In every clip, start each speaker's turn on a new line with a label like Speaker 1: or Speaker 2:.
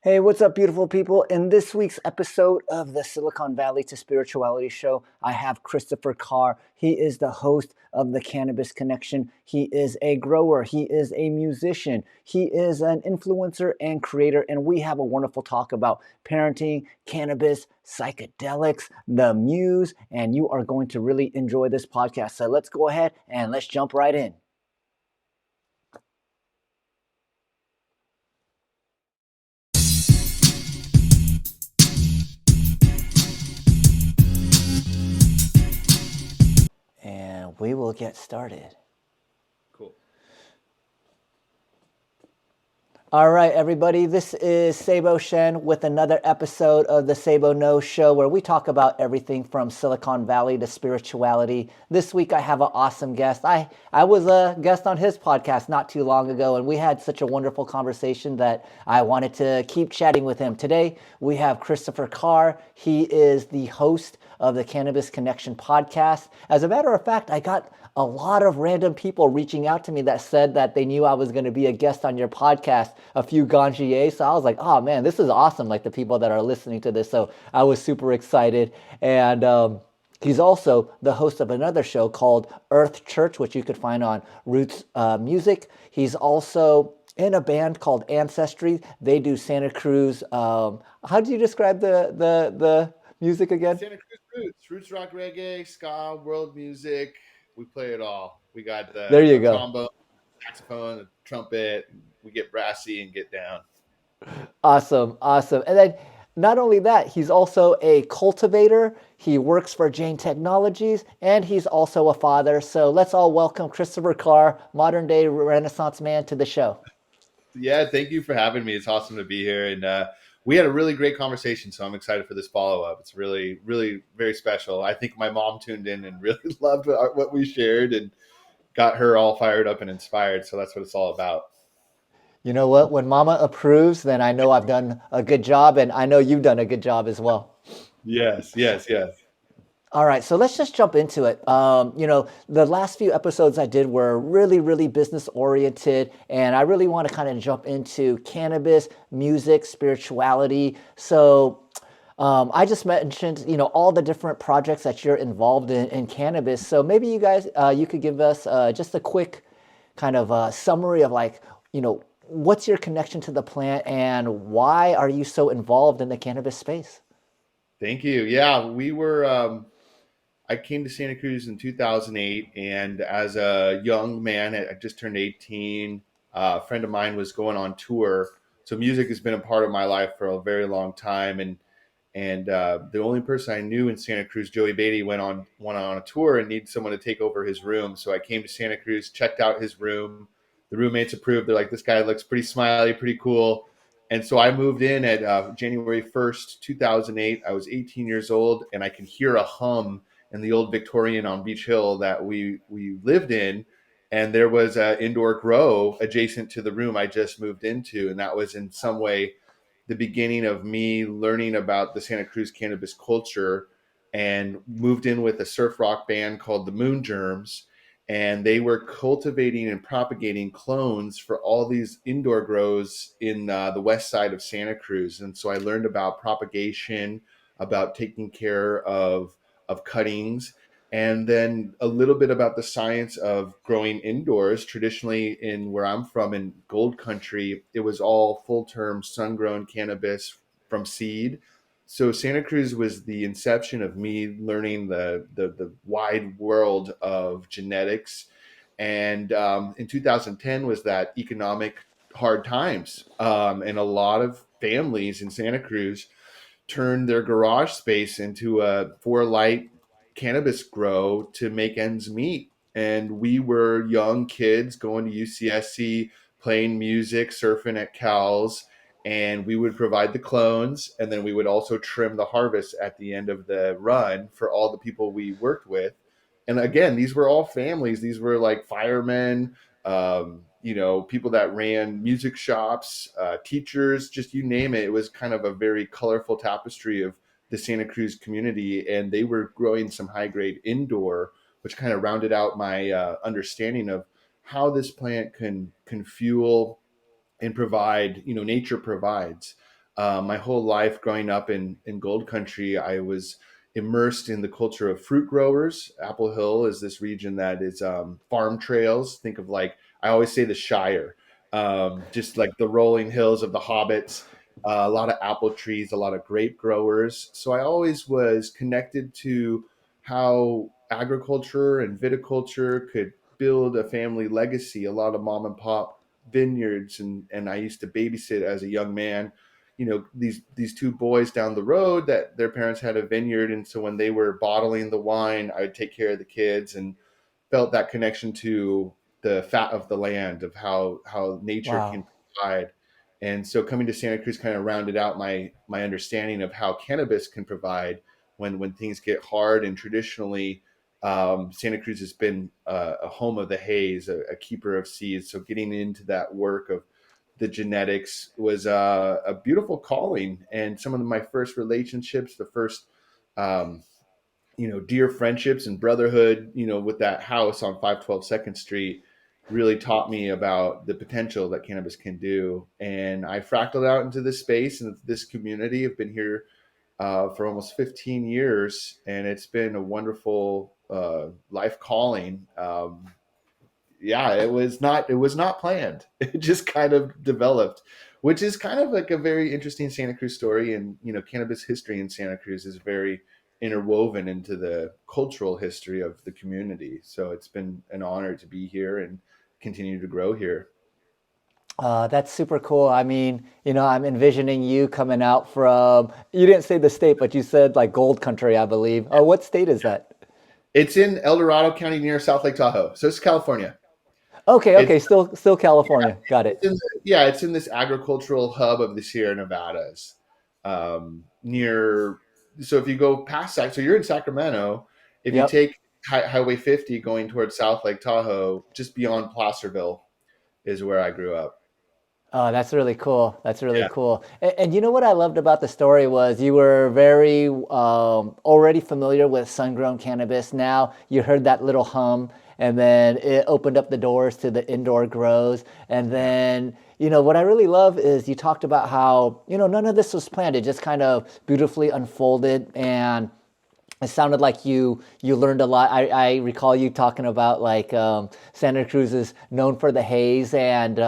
Speaker 1: Hey, what's up, beautiful people? In this week's episode of the Silicon Valley to Spirituality show, I have Christopher Carr. He is the host of the Cannabis Connection. He is a grower, he is a musician, he is an influencer and creator, and we have a wonderful talk about parenting, cannabis, psychedelics, the Muse, and you are going to really enjoy this podcast. So let's go ahead and let's jump right in. And we will get started.
Speaker 2: Cool.
Speaker 1: All right, everybody, this is Sabo Shen with another episode of the Sabo No Show, where we talk about everything from Silicon Valley to spirituality. This week I have an awesome guest. I was a guest on his podcast not too long ago, and we had such a wonderful conversation that I wanted to keep chatting with him. Today we have Christopher Carr. He is the host of the Cannabis Connection podcast. As a matter of fact, I got a lot of random people reaching out to me that said that they knew I was going to be a guest on your podcast, a few ganjiers. So I was like, oh man, this is awesome. Like the people that are listening to this. So I was super excited. And he's also the host of another show called Earth Church, which you could find on Roots Music. He's also in a band called Ancestry. They do Santa Cruz. How do you describe the music again?
Speaker 2: Santa Cruz roots rock, reggae, ska, world music. We play it all. We got
Speaker 1: There
Speaker 2: the
Speaker 1: you go.
Speaker 2: trombone, saxophone, the trumpet. We get brassy and get down.
Speaker 1: Awesome, awesome. And then not only that, he's also a cultivator. He works for Jane Technologies, and he's also a father. So let's all welcome Christopher Carr, modern day Renaissance man, to the show.
Speaker 2: Yeah, thank you for having me. It's awesome to be here, and we had a really great conversation. So I'm excited for this follow up. It's really, really very special. I think my mom tuned in and really loved what we shared and got her all fired up and inspired. So that's what it's all about.
Speaker 1: You know what? When Mama approves, then I know I've done a good job, and I know you've done a good job as well.
Speaker 2: Yes, yes, yes.
Speaker 1: All right, so let's just jump into it. The last few episodes I did were really, really business oriented, and I really want to kind of jump into cannabis, music, spirituality. So I just mentioned, all the different projects that you're involved in cannabis. So maybe you guys, you could give us just a quick kind of summary of like, what's your connection to the plant and why are you so involved in the cannabis space?
Speaker 2: Thank you. Yeah, we were. I came to Santa Cruz in 2008, and as a young man, I just turned 18. A friend of mine was going on tour, so music has been a part of my life for a very long time. And the only person I knew in Santa Cruz, Joey Beatty, went on a tour and needed someone to take over his room. So I came to Santa Cruz, checked out his room. The roommates approved. They're like, "This guy looks pretty smiley, pretty cool." And so I moved in at January 1st, 2008. I was 18 years old, and I could hear a hum in the old Victorian on Beach Hill that we lived in. And there was an indoor grow adjacent to the room I just moved into, and that was in some way the beginning of me learning about the Santa Cruz cannabis culture, and moved in with a surf rock band called the Moon Germs. And they were cultivating and propagating clones for all these indoor grows in the west side of Santa Cruz. And so I learned about propagation, about taking care of cuttings, and then a little bit about the science of growing indoors. Traditionally, in where I'm from in Gold Country, it was all full term sun grown cannabis from seed. So Santa Cruz was the inception of me learning the wide world of genetics. And in 2010 was that economic hard times, and a lot of families in Santa Cruz turned their garage space into a four light cannabis grow to make ends meet. And we were young kids going to UCSC, playing music, surfing at Cal's, and we would provide the clones, and then we would also trim the harvest at the end of the run for all the people we worked with. And again, these were all families. These were like firemen, people that ran music shops, teachers, just you name it. It was kind of a very colorful tapestry of the Santa Cruz community, and they were growing some high grade indoor, which kind of rounded out my understanding of how this plant can fuel and provide. Nature provides. My whole life growing up in gold country, I was immersed in the culture of fruit growers. Apple Hill is this region that is farm trails. Think of like, I always say the Shire, just like the rolling hills of the hobbits, a lot of apple trees, a lot of grape growers. So I always was connected to how agriculture and viticulture could build a family legacy. A lot of mom and pop vineyards, and I used to babysit as a young man, these two boys down the road that their parents had a vineyard, and so when they were bottling the wine, I would take care of the kids, and felt that connection to the fat of the land, of how nature can
Speaker 1: Wow.
Speaker 2: provide. And so coming to Santa Cruz kind of rounded out my understanding of how cannabis can provide when things get hard. And traditionally, Santa Cruz has been a home of the haze, a keeper of seeds. So getting into that work of the genetics was a beautiful calling. And some of my first relationships, the first dear friendships and brotherhood, with that house on 512 Second Street, really taught me about the potential that cannabis can do. And I fractaled out into this space and this community. I've been here for almost 15 years, and it's been a wonderful life calling. Yeah, it was not planned. It just kind of developed, which is kind of like a very interesting Santa Cruz story. And cannabis history in Santa Cruz is very interwoven into the cultural history of the community. So it's been an honor to be here and continue to grow here.
Speaker 1: That's super cool. I mean, I'm envisioning you coming out from, you didn't say the state, but you said like gold country, I believe. Oh, what state is that?
Speaker 2: It's in El Dorado County near South Lake Tahoe, so it's California.
Speaker 1: Okay,
Speaker 2: It's
Speaker 1: okay, still California. Got
Speaker 2: It's
Speaker 1: it.
Speaker 2: in yeah, it's in this agricultural hub of the Sierra Nevadas, near. So if you go past so you're in Sacramento. If you
Speaker 1: Yep.
Speaker 2: take Highway 50 going towards South Lake Tahoe, just beyond Placerville is where I grew up.
Speaker 1: Oh, that's really cool. That's really
Speaker 2: Yeah.
Speaker 1: cool. And you know what I loved about the story was you were very already familiar with sun-grown cannabis. Now you heard that little hum, and then it opened up the doors to the indoor grows. And
Speaker 2: Yeah.
Speaker 1: then, what I really love is you talked about how, none of this was planned. It just kind of beautifully unfolded, and it sounded like you learned a lot. I recall you talking about like Santa Cruz is known for the haze, and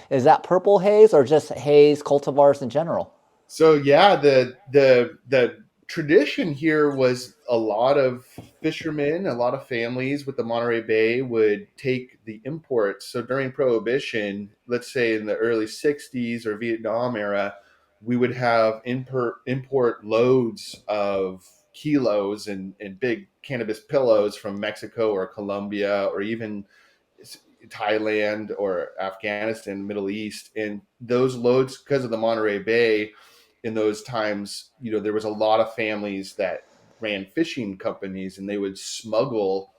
Speaker 1: is that purple haze or just haze cultivars in general?
Speaker 2: So yeah, the tradition here was a lot of fishermen, a lot of families with the Monterey Bay would take the imports. So during Prohibition, let's say in the early '60s or Vietnam era, we would have import loads of kilos and big cannabis pillows from Mexico or Colombia or even Thailand or Afghanistan, Middle East, and those loads, because of the Monterey Bay, in those times, there was a lot of families that ran fishing companies, and they would smuggle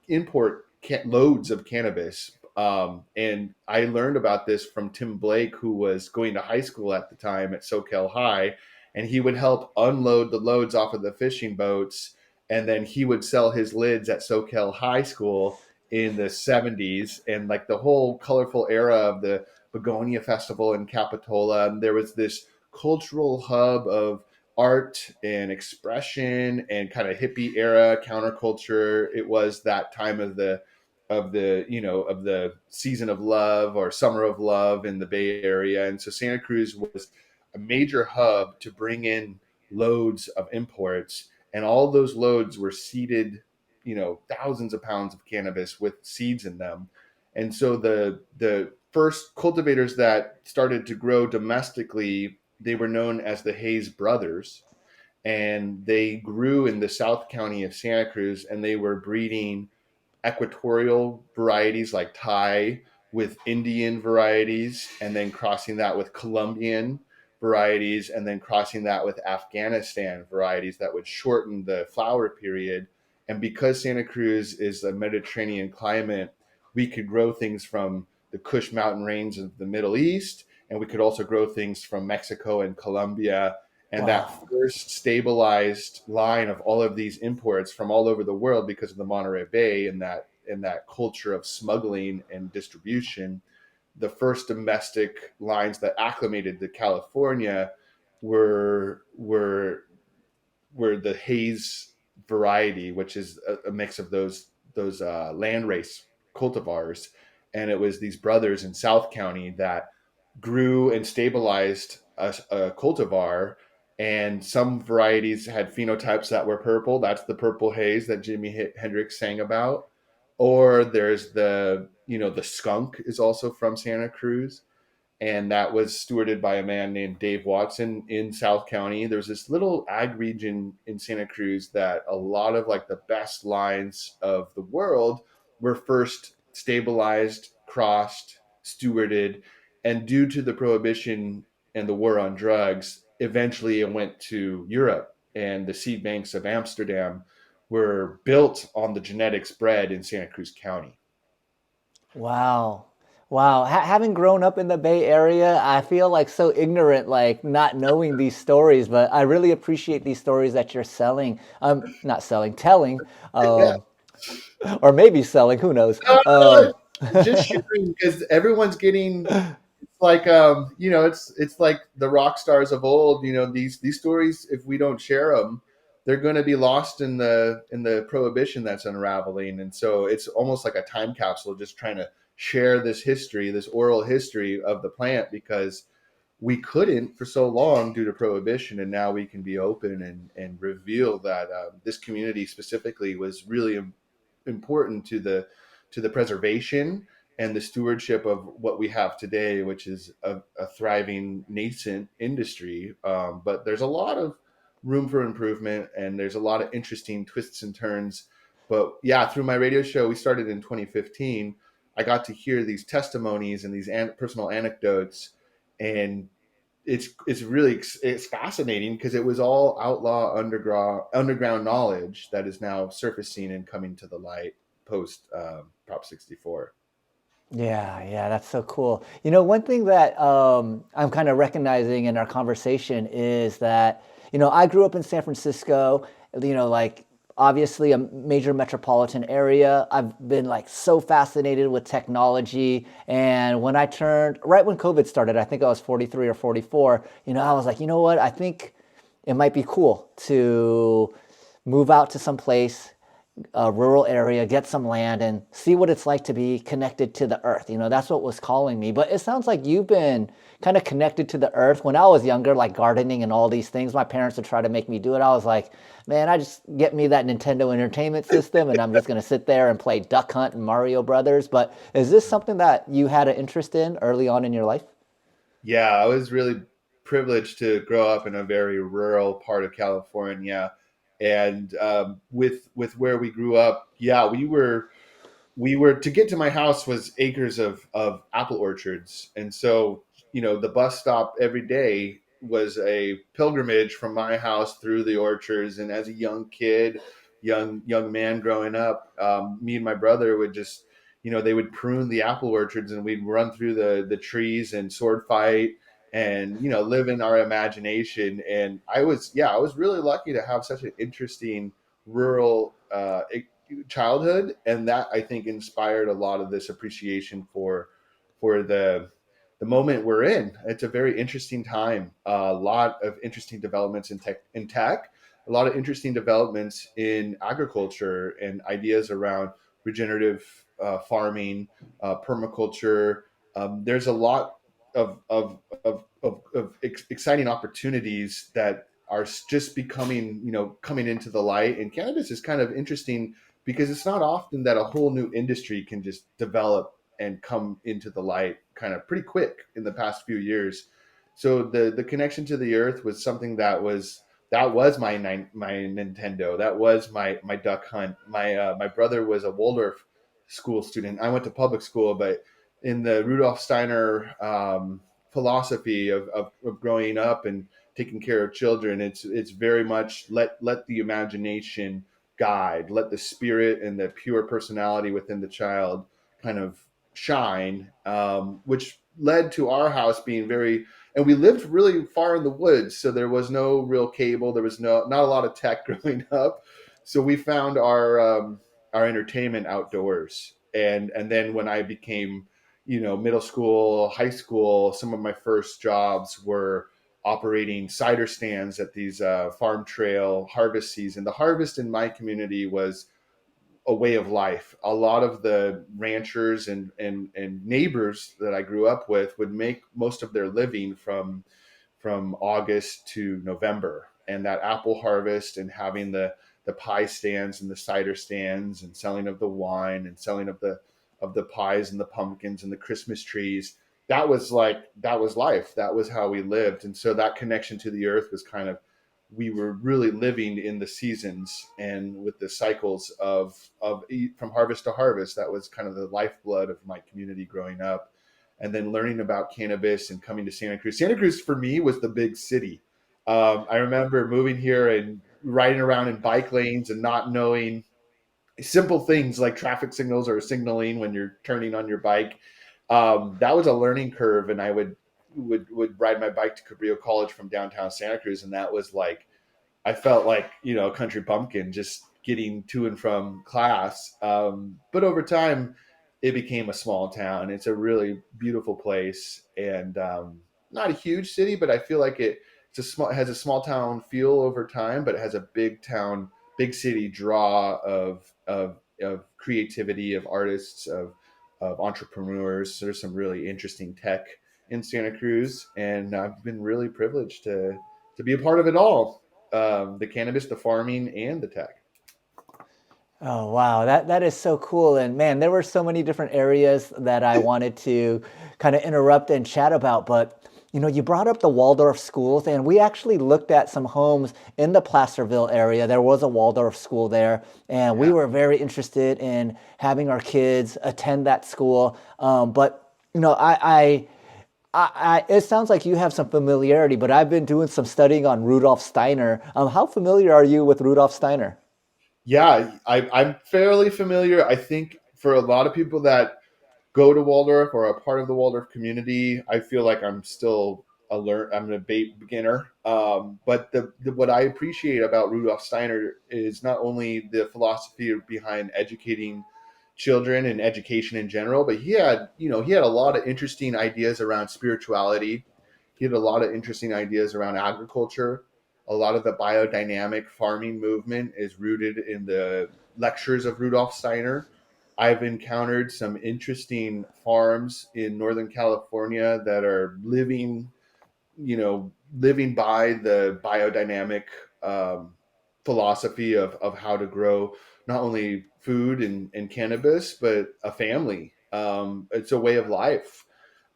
Speaker 2: import loads of cannabis. And I learned about this from Tim Blake, who was going to high school at the time at SoCal High, and he would help unload the loads off of the fishing boats, and then he would sell his lids at SoCal High School in the '70s, and like the whole colorful era of the Begonia Festival in Capitola. And there was this cultural hub of art and expression and kind of hippie era counterculture. It was that time of the season of love or summer of love in the Bay Area. And so Santa Cruz was a major hub to bring in loads of imports, and all those loads were seeded, thousands of pounds of cannabis with seeds in them. And so the first cultivators that started to grow domestically, they were known as the Hayes brothers, and they grew in the South County of Santa Cruz, and they were breeding equatorial varieties like Thai with Indian varieties, and then crossing that with Colombian varieties, and then crossing that with Afghanistan varieties that would shorten the flower period. And because Santa Cruz is a Mediterranean climate, we could grow things from the Kush mountain range of the Middle East, and we could also grow things from Mexico and Colombia. And that
Speaker 1: Wow.
Speaker 2: first stabilized line of all of these imports from all over the world, because of the Monterey Bay and that culture of smuggling and distribution, the first domestic lines that acclimated to California were were were the Hayes variety, which is a mix of those land race cultivars, and it was these brothers in South County that grew and stabilized a cultivar. And some varieties had phenotypes that were purple. That's the purple haze that Jimi Hendrix sang about. Or there's the skunk is also from Santa Cruz, and that was stewarded by a man named Dave Watson in South County. There's this little ag region in Santa Cruz that a lot of like the best lines of the world were first stabilized, crossed, stewarded, and due to the prohibition and the war on drugs, eventually it went to Europe, and the seed banks of Amsterdam were built on the genetics bred in Santa Cruz County.
Speaker 1: Wow. Wow. Having grown up in the Bay Area, I feel like so ignorant, like not knowing these stories, but I really appreciate these stories that you're selling. Not selling, telling,
Speaker 2: Yeah.
Speaker 1: um, or maybe selling, who knows?
Speaker 2: Uh, just sharing because everyone's getting it's like it's like the rock stars of old. These stories, if we don't share them, they're going to be lost in the prohibition that's unraveling. And so it's almost like a time capsule, just trying to share this history, this oral history of the plant, because we couldn't for so long due to prohibition, and now we can be open and reveal that this community specifically was really important to the preservation and the stewardship of what we have today, which is a thriving nascent industry. But there's a lot of room for improvement, and there's a lot of interesting twists and turns. But yeah, through my radio show, we started in 2015. I got to hear these testimonies and these personal anecdotes, and it's really it's fascinating because it was all outlaw underground knowledge that is now surfacing and coming to the light post Prop 64.
Speaker 1: Yeah, yeah, that's so cool. One thing that I'm kind of recognizing in our conversation is that, I grew up in San Francisco, like obviously a major metropolitan area. I've been like so fascinated with technology. And right when COVID started, I think I was 43 or 44, I was like, you know what? I think it might be cool to move out to some place, a rural area, get some land, and see what it's like to be connected to the earth. That's what was calling me. But it sounds like you've been kind of connected to the earth. When I was younger, like gardening and all these things, my parents would try to make me do it. I was like, man, I just get me that Nintendo Entertainment System, and I'm just going to sit there and play Duck Hunt and Mario Brothers. But is this something that you had an interest in early on in your life?
Speaker 2: Yeah, I was really privileged to grow up in a very rural part of California, and with where we grew up, yeah, we were to get to my house was acres of apple orchards. And so the bus stop every day was a pilgrimage from my house through the orchards. And as a young kid, young man growing up, me and my brother would just they would prune the apple orchards, and we'd run through the trees and sword fight and live in our imagination. And I was really lucky to have such an interesting rural childhood, and that I think inspired a lot of this appreciation for the moment we're in. It's a very interesting time. A lot of interesting developments in tech, a lot of interesting developments in agriculture, and ideas around regenerative farming, permaculture. There's a lot of exciting opportunities that are just becoming, coming into the light. And cannabis is kind of interesting because it's not often that a whole new industry can just develop and come into the light kind of pretty quick in the past few years. So the connection to the earth was something that was my Nintendo. That was my duck hunt. My brother was a Waldorf school student. I went to public school, but in the Rudolf Steiner philosophy of growing up and taking care of children, it's very much let the imagination guide, let the spirit and the pure personality within the child kind of shine, which led to our house being very, and we lived really far in the woods, so there was no real cable, there was not a lot of tech growing up. So we found our entertainment outdoors. And then when I became middle school, high school, some of my first jobs were operating cider stands at these farm trail harvest season. The harvest in my community was a way of life. A lot of the ranchers and neighbors that I grew up with would make most of their living from August to November. And that apple harvest and having the pie stands and the cider stands and selling of the wine and selling of the pies and the pumpkins and the Christmas trees. That was life. That was how we lived. And so that connection to the earth was kind of, we were really living in the seasons and with the cycles of from harvest to harvest. That was kind of the lifeblood of my community growing up. And then learning about cannabis and coming to Santa Cruz. Santa Cruz for me was the big city. I remember moving here and riding around in bike lanes and not knowing simple things like traffic signals or signaling when you're turning on your bike. That was a learning curve, and I would ride my bike to Cabrillo College from downtown Santa Cruz, and that was like, I felt like, a country bumpkin just getting to and from class. But over time, it became a small town. It's a really beautiful place, and not a huge city, but I feel like it has a small town feel over time, but it has a big town, big city draw of creativity, of artists, of entrepreneurs. There's some really interesting tech in Santa Cruz, and I've been really privileged to be a part of it all, the cannabis, the farming, and the tech.
Speaker 1: Oh wow, that is so cool. And man, there were so many different areas that I wanted to kind of interrupt and chat about, but you brought up the Waldorf schools, and we actually looked at some homes in the Placerville area. There was a Waldorf school there, and we
Speaker 2: Yeah.
Speaker 1: were very interested in having our kids attend that school. But it sounds like you have some familiarity, but I've been doing some studying on Rudolf Steiner. How familiar are you with Rudolf Steiner?
Speaker 2: Yeah, I'm fairly familiar. I think for a lot of people that go to Waldorf or a part of the Waldorf community, I feel like I'm still I'm a beginner. But what I appreciate about Rudolf Steiner is not only the philosophy behind educating children and education in general, but he had a lot of interesting ideas around spirituality. He had a lot of interesting ideas around agriculture. A lot of the biodynamic farming movement is rooted in the lectures of Rudolf Steiner. I've encountered some interesting farms in Northern California that are living by the biodynamic um, philosophy of how to grow not only food and cannabis, but a family. It's a way of life.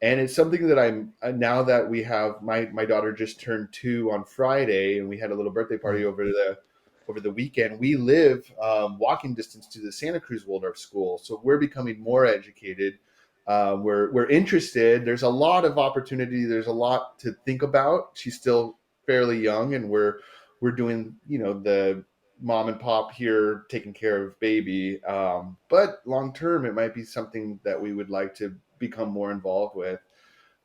Speaker 2: And it's something that I'm now that we have my daughter just turned 2 on Friday, and we had a little birthday party over the weekend. We live walking distance to the Santa Cruz Waldorf School, so we're becoming more educated. We're interested. There's a lot of opportunity. There's a lot to think about. She's still fairly young, and we're doing the mom and pop here taking care of baby. But long term, it might be something that we would like to become more involved with.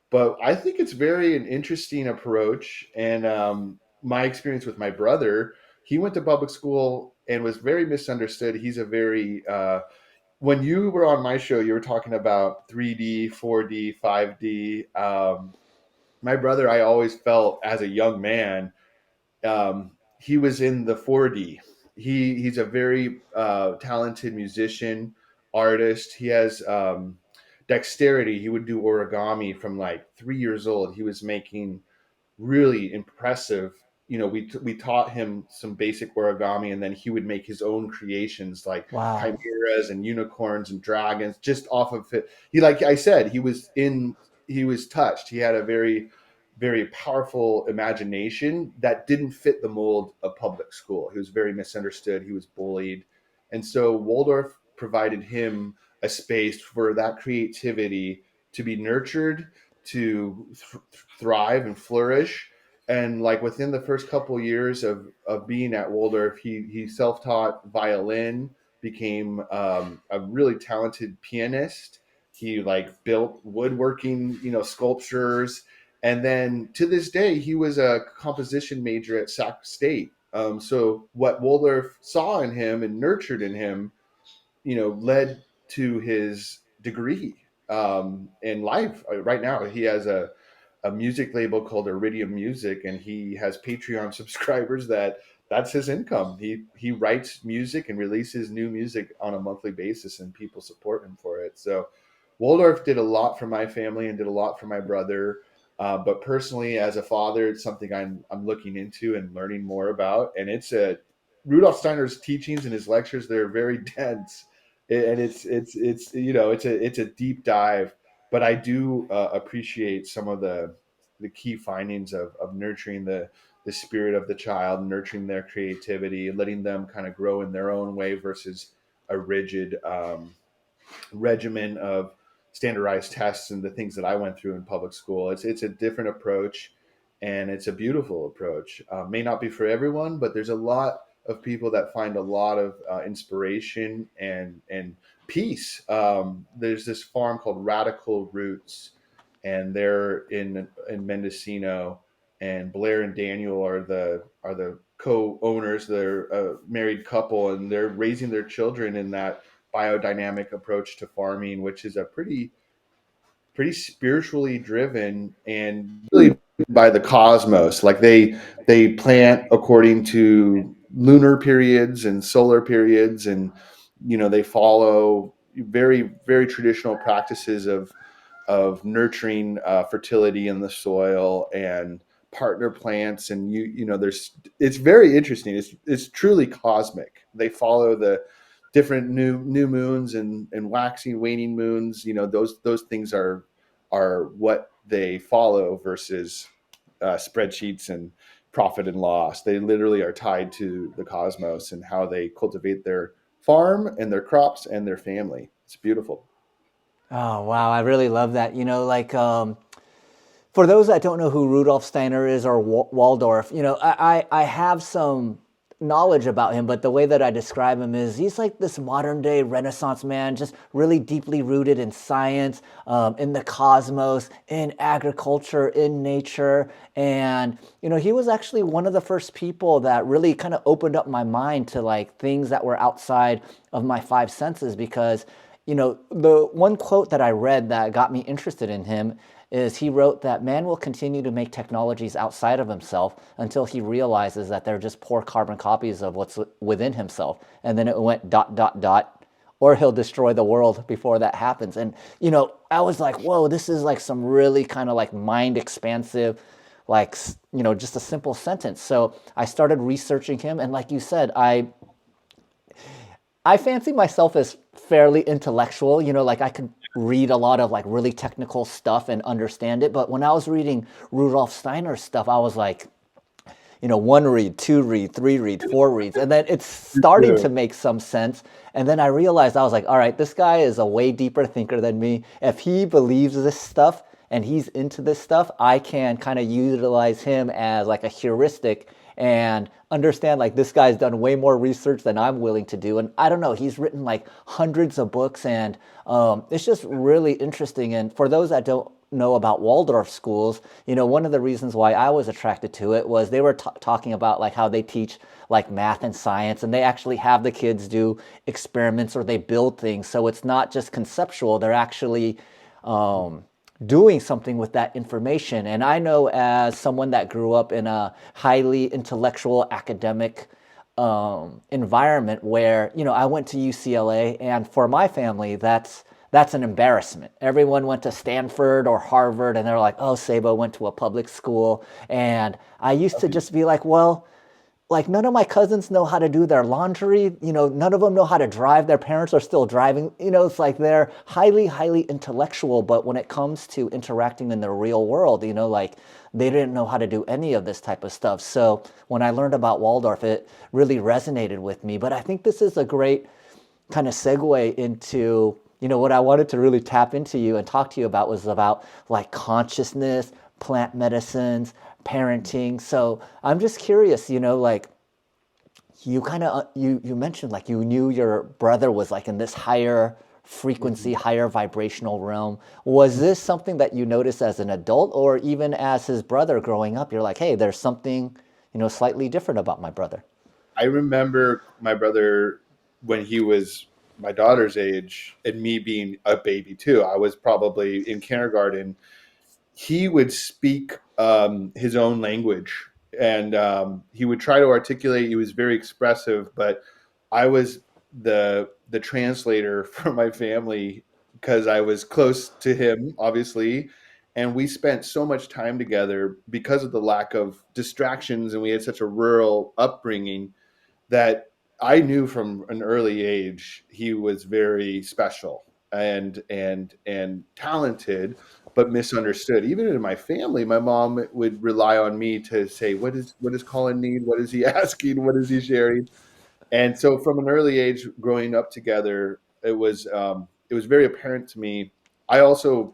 Speaker 2: But I think it's very an interesting approach. And my experience with my brother, he went to public school and was very misunderstood. He's a very when you were on my show, you were talking about 3D, 4D, 5D. My brother, I always felt as a young man, he was in the 4D. He's a very talented musician, artist. He has dexterity. He would do origami from like 3 years old. He was making really impressive. We taught him some basic origami, and then he would make his own creations like
Speaker 1: Wow.
Speaker 2: chimeras and unicorns and dragons just off of it. He, like I said, he was touched. He had a very powerful imagination that didn't fit the mold of public school. He was very misunderstood. He was bullied, and so Waldorf provided him a space for that creativity to be nurtured, to thrive and flourish. And like within the first couple years of being at Waldorf, he self taught violin, became a really talented pianist. He like built woodworking, sculptures, and then to this day, he was a composition major at Sac State. So what Waldorf saw in him and nurtured in him, led to his degree. in life. Right now, he has a music label called Iridium Music, and he has Patreon subscribers that's his income. He writes music and releases new music on a monthly basis, and people support him for it. So Waldorf did a lot for my family and did a lot for my brother. But personally, as a father, it's something I'm looking into and learning more about. And it's a Rudolf Steiner's teachings and his lectures. They're very dense, and it's it's a deep dive. But I do appreciate some of the key findings of nurturing the spirit of the child, nurturing their creativity, letting them kind of grow in their own way versus a rigid regimen of standardized tests and the things that I went through in public school. It's a different approach, and it's a beautiful approach. May not be for everyone, but there's a lot of people that find a lot of inspiration and peace. There's this farm called Radical Roots, and they're in Mendocino. And Blair and Daniel are the co-owners. They're a married couple, and they're raising their children in that biodynamic approach to farming, which is a pretty spiritually driven and really by the cosmos. Like they plant according to lunar periods and solar periods, and they follow very traditional practices of nurturing fertility in the soil and partner plants. And there's it's very interesting. It's truly cosmic. They follow the different new moons and waxing waning moons. Those things are what they follow versus spreadsheets and profit and loss. They literally are tied to the cosmos and how they cultivate their farm and their crops and their family. It's beautiful.
Speaker 1: Oh, wow. I really love that. For those that don't know who Rudolf Steiner is or Waldorf, I have some knowledge about him, but the way that I describe him is he's like this modern day Renaissance man, just really deeply rooted in science, in the cosmos, in agriculture, in nature. And, he was actually one of the first people that really kind of opened up my mind to like things that were outside of my five senses because the one quote that I read that got me interested in him is he wrote that man will continue to make technologies outside of himself until he realizes that they're just poor carbon copies of what's within himself. And then it went dot, dot, dot, or he'll destroy the world before that happens. And, I was like, whoa, this is like some really kind of like mind expansive, like, just a simple sentence. So I started researching him. And like you said, I fancy myself as fairly intellectual, like I could read a lot of like really technical stuff and understand it. But when I was reading Rudolf Steiner's stuff, I was like, one read, two read, three read, four reads. And then it's starting to make some sense. And then I realized I was like, all right, this guy is a way deeper thinker than me. If he believes this stuff and he's into this stuff, I can kind of utilize him as like a heuristic and understand like this guy's done way more research than I'm willing to do. And I don't know, he's written like hundreds of books, and it's just really interesting. And for those that don't know about Waldorf schools, one of the reasons why I was attracted to it was they were talking about like how they teach like math and science, and they actually have the kids do experiments or they build things. So it's not just conceptual, they're actually doing something with that information. And I know as someone that grew up in a highly intellectual academic environment where, I went to UCLA, and for my family, that's an embarrassment. Everyone went to Stanford or Harvard, and they're like, oh, Sabo went to a public school. And I used to just be like, well, like none of my cousins know how to do their laundry. None of them know how to drive. Their parents are still driving. It's like they're highly intellectual, but when it comes to interacting in the real world, like they didn't know how to do any of this type of stuff. So when I learned about Waldorf, it really resonated with me. But I think this is a great kind of segue into what I wanted to really tap into you and talk to you about was about like consciousness, plant medicines, parenting. So I'm just curious, like you kind of you mentioned like you knew your brother was like in this higher frequency,
Speaker 2: Mhm.
Speaker 1: higher vibrational realm. Was this something that you noticed as an adult, or even as his brother growing up? You're like, hey, there's something slightly different about my brother.
Speaker 2: I remember my brother when he was my daughter's age and me being a baby too, I was probably in kindergarten. He would speak his own language, and he would try to articulate. He was very expressive, but I was the translator for my family because I was close to him, obviously, and we spent so much time together because of the lack of distractions, and we had such a rural upbringing that I knew from an early age he was very special and talented, but misunderstood. Even in my family, my mom would rely on me to say, what does Colin need? What is he asking? What is he sharing?" And so, from an early age, growing up together, it was very apparent to me. I also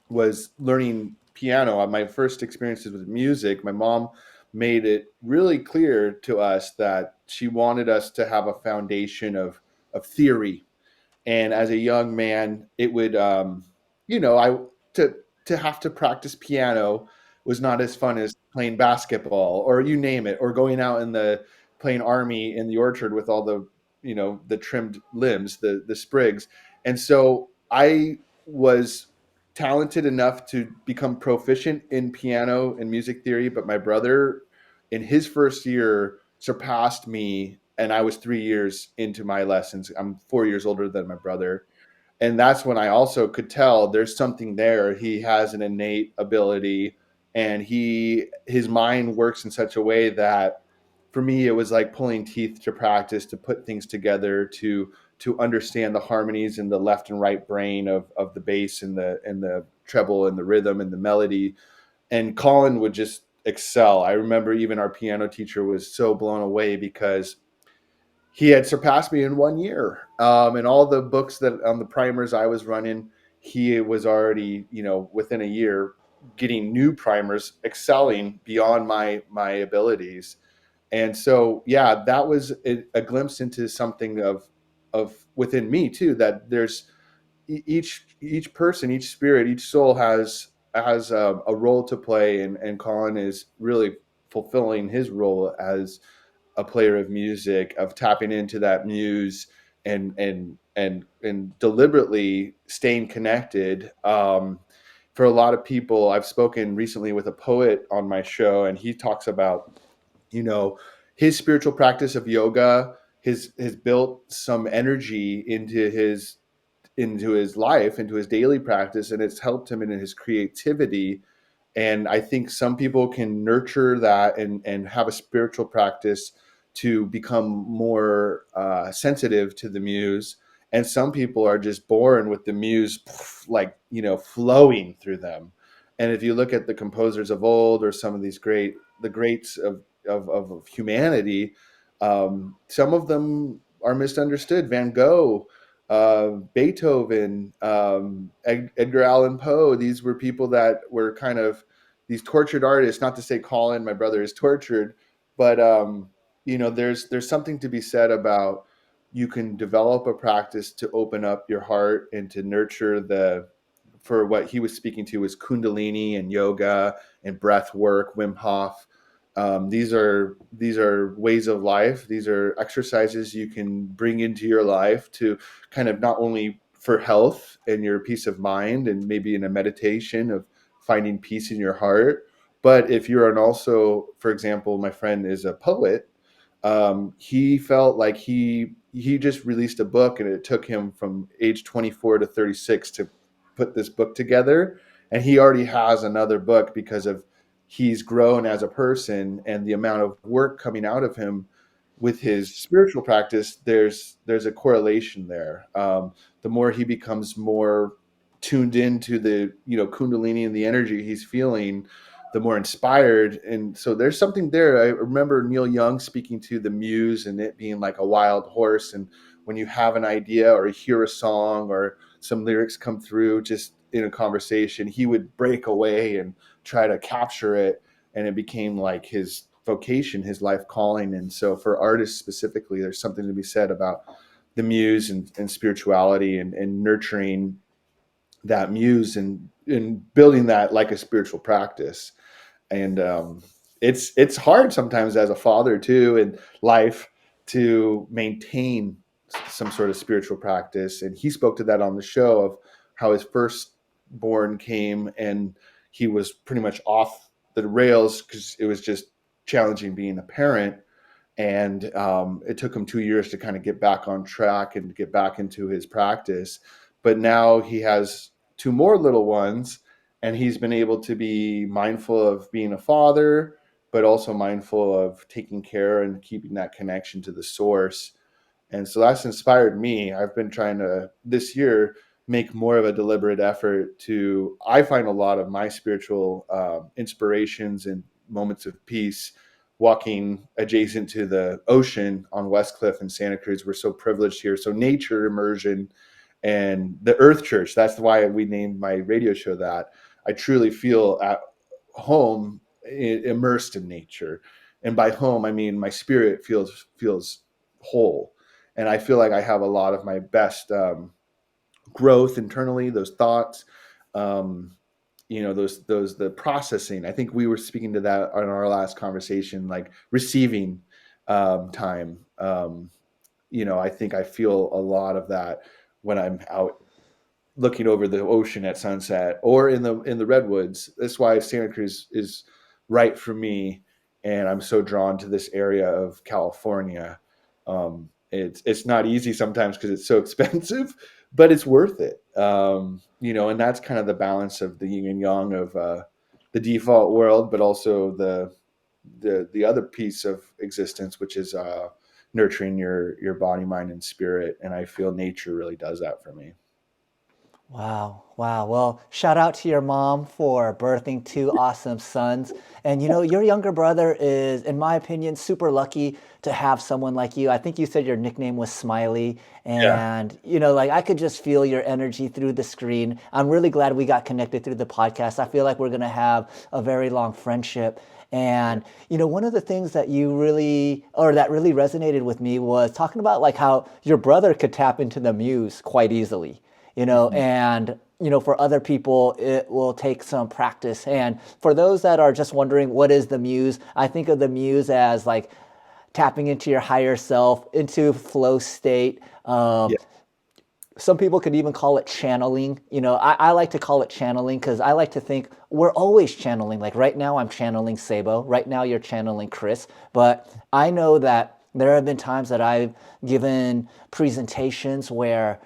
Speaker 2: was learning piano. My first experiences with music, my mom made it really clear to us that she wanted us to have a foundation of theory. And as a young man, it would, I to to have to practice piano was not as fun as playing basketball or you name it, or going out in the playing army in the orchard with all the the trimmed limbs, the sprigs. And so I was talented enough to become proficient in piano and music theory, but my brother in his first year surpassed me, and I was 3 years into my lessons. I'm 4 years older than my brother. And that's when I also could tell there's something there. He has an innate ability, and his mind works in such a way that for me it was like pulling teeth to practice, to put things together, to understand the harmonies in the left and right brain of the bass and the treble and the rhythm and the melody. And Colin would just excel. I remember even our piano teacher was so blown away because he had surpassed me in 1 year. And all the books that on the primers I was running, he was already, within a year getting new primers, excelling beyond my abilities. And so, yeah, that was a glimpse into something of within me too, that there's each person, each spirit, each soul has a role to play, and Colin is really fulfilling his role as a player of music, of tapping into that muse and deliberately staying connected. For a lot of people, I've spoken recently with a poet on my show, and he talks about you know his spiritual practice of yoga has built some energy into his life, into his daily practice, and it's helped him in his creativity. And I think some people can nurture that and have a spiritual practice to become more sensitive to the muse. And some people are just born with the muse, like, flowing through them. And if you look at the composers of old, or some of the greats of humanity, some of them are misunderstood. Van Gogh, Beethoven, Edgar Allan Poe. These were people that were kind of these tortured artists. Not to say Colin, my brother, is tortured, but there's something to be said about you can develop a practice to open up your heart and to nurture for what he was speaking to was Kundalini and yoga and breath work, Wim Hof. These are ways of life. These are exercises you can bring into your life to kind of not only for health and your peace of mind, and maybe in a meditation of finding peace in your heart, but if you're an also, for example, my friend is a poet. He felt like he just released a book, and it took him from age 24 to 36 to put this book together, and he already has another book because of he's grown as a person, and the amount of work coming out of him with his spiritual practice. There's a correlation there. The more he becomes more tuned into the kundalini and the energy he's feeling, the more inspired. And so there's something there. I remember Neil Young speaking to the muse and it being like a wild horse. And when you have an idea or you hear a song or some lyrics come through just in a conversation, he would break away and try to capture it. And it became like his vocation, his life calling. And so for artists specifically, there's something to be said about the muse and spirituality and nurturing that muse and building that like a spiritual practice. And it's hard sometimes as a father too in life to maintain some sort of spiritual practice. And he spoke to that on the show of how his firstborn came and he was pretty much off the rails because it was just challenging being a parent. And it took him 2 years to kind of get back on track and get back into his practice. But now he has two more little ones, and he's been able to be mindful of being a father, but also mindful of taking care and keeping that connection to the source. And so that's inspired me. I've been trying to this year make more of a deliberate effort to. I find a lot of my spiritual inspirations and moments of peace walking adjacent to the ocean on West Cliff in Santa Cruz. We're so privileged here. So nature immersion and the Earth Church. That's why we named my radio show that. I truly feel at home, immersed in nature. And by home, I mean my spirit feels whole, and I feel like I have a lot of my best growth internally. Those thoughts, um, those the processing. I think we were speaking to that on our last conversation, like receiving time. I think I feel a lot of that when I'm out looking over the ocean at sunset or in the redwoods. That's why Santa Cruz is right for me, and I'm so drawn to this area of California. It's not easy sometimes because it's so expensive, but it's worth it. And that's kind of the balance of the yin and yang of the default world, but also the other piece of existence, which is nurturing your body, mind, and spirit. And I feel nature really does that for me.
Speaker 1: Wow. Wow. Well, shout out to your mom for birthing two awesome sons. And your younger brother is, in my opinion, super lucky to have someone like you. I think you said your nickname was Smiley.
Speaker 2: Yeah.
Speaker 1: And, like I could just feel your energy through the screen. I'm really glad we got connected through the podcast. I feel like we're going to have a very long friendship. And, one of the things that that really resonated with me was talking about like how your brother could tap into the muse quite easily,
Speaker 2: Mhm.
Speaker 1: and for other people it will take some practice. And for those that are just wondering what is the muse, I think of the muse as like tapping into your higher self, into flow state.
Speaker 2: Yeah.
Speaker 1: Some people could even call it channeling. I like to call it channeling because I like to think we're always channeling. Like right now, I'm channeling Sabo. Right now, you're channeling Chris. But I know that there have been times that I've given presentations where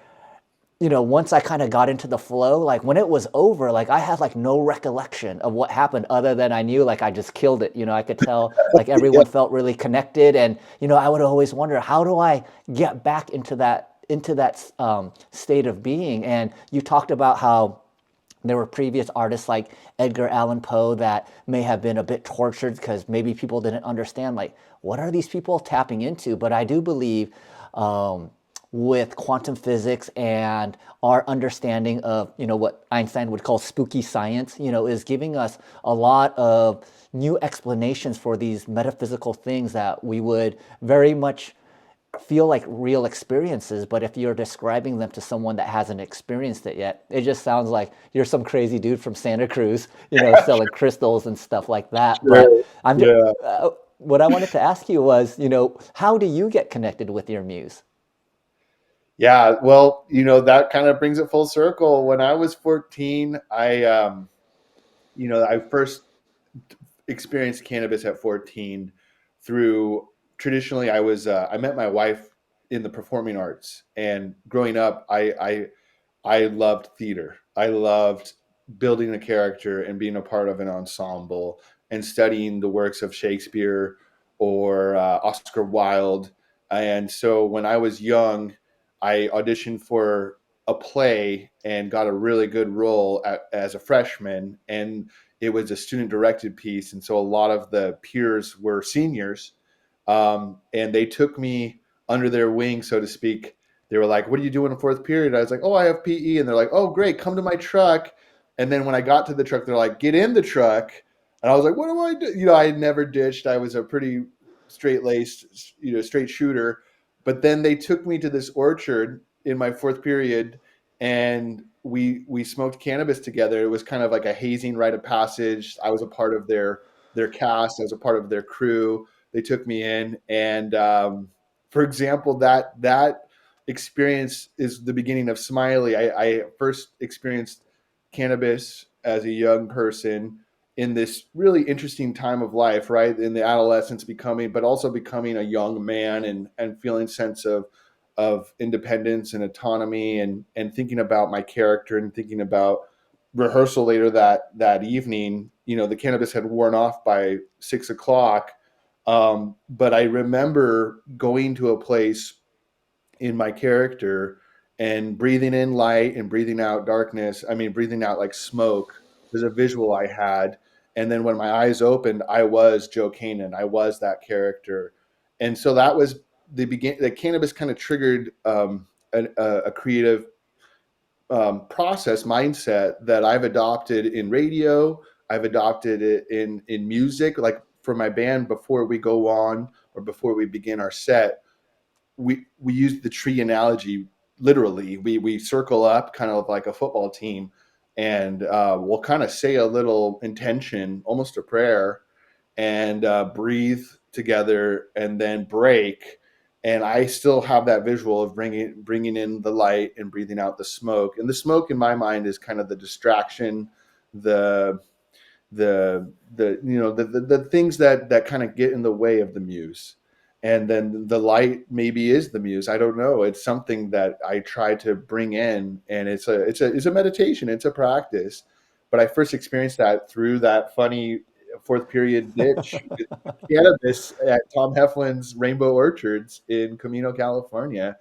Speaker 1: once I kind of got into the flow, like when it was over, like I had like no recollection of what happened other than I knew like I just killed it. I could tell like
Speaker 2: Yeah.
Speaker 1: everyone felt really connected. And, I would always wonder, how do I get back into that state of being? And you talked about how there were previous artists like Edgar Allan Poe that may have been a bit tortured because maybe people didn't understand, like, what are these people tapping into? But I do believe with quantum physics and our understanding of, what Einstein would call spooky science, is giving us a lot of new explanations for these metaphysical things that we would very much feel like real experiences, but if you're describing them to someone that hasn't experienced it yet, it just sounds like you're some crazy dude from Santa Cruz, selling crystals and stuff like that. But
Speaker 2: Sure.
Speaker 1: I'm just,
Speaker 2: Yeah.
Speaker 1: what I wanted to ask you was, how do you get connected with your muse?
Speaker 2: Yeah. Well, that kind of brings it full circle. When I was 14, I first experienced cannabis at 14 through traditionally I met my wife in the performing arts, and growing up I loved theater. I loved building a character and being a part of an ensemble and studying the works of Shakespeare or Oscar Wilde. And so when I was young, I auditioned for a play and got a really good role as a freshman. And it was a student directed piece. And so a lot of the peers were seniors. And they took me under their wing, so to speak. They were like, "What are you doing in fourth period?" I was like, "Oh, I have PE." And they're like, "Oh, great, come to my truck." And then when I got to the truck, they're like, "Get in the truck." And I was like, "What do I do?" I had never ditched. I was a pretty straight laced, straight shooter. But then they took me to this orchard in my fourth period, and we smoked cannabis together. It was kind of like a hazing rite of passage. I was a part of their cast. I was a part of their crew. They took me in, and for example, that experience is the beginning of Smiley. I first experienced cannabis as a young person in this really interesting time of life, right? In the adolescence becoming, but also becoming a young man and feeling sense of independence and autonomy and thinking about my character and thinking about rehearsal later that evening. You know, the cannabis had worn off by 6 o'clock. But I remember going to a place in my character and breathing in light and breathing out darkness. I mean, breathing out like smoke. There's a visual I had. And then when my eyes opened, I was Joe Kanan. I was that character. And so that was the cannabis kind of triggered a creative process mindset that I've adopted in radio. I've adopted it in music. Like for my band, before we go on or before we begin our set, we use the tree analogy literally. We circle up kind of like a football team, and we'll kind of say a little intention, almost a prayer, and breathe together, and then break. And I still have that visual of bringing in the light and breathing out the smoke. And the smoke in my mind is kind of the distraction, the the things that kind of get in the way of the muse. And then the light maybe is the muse. I don't know. It's something that I try to bring in, and it's a meditation. It's a practice. But I first experienced that through that funny fourth period ditch with cannabis at Tom Heflin's Rainbow Orchards in Camino, California.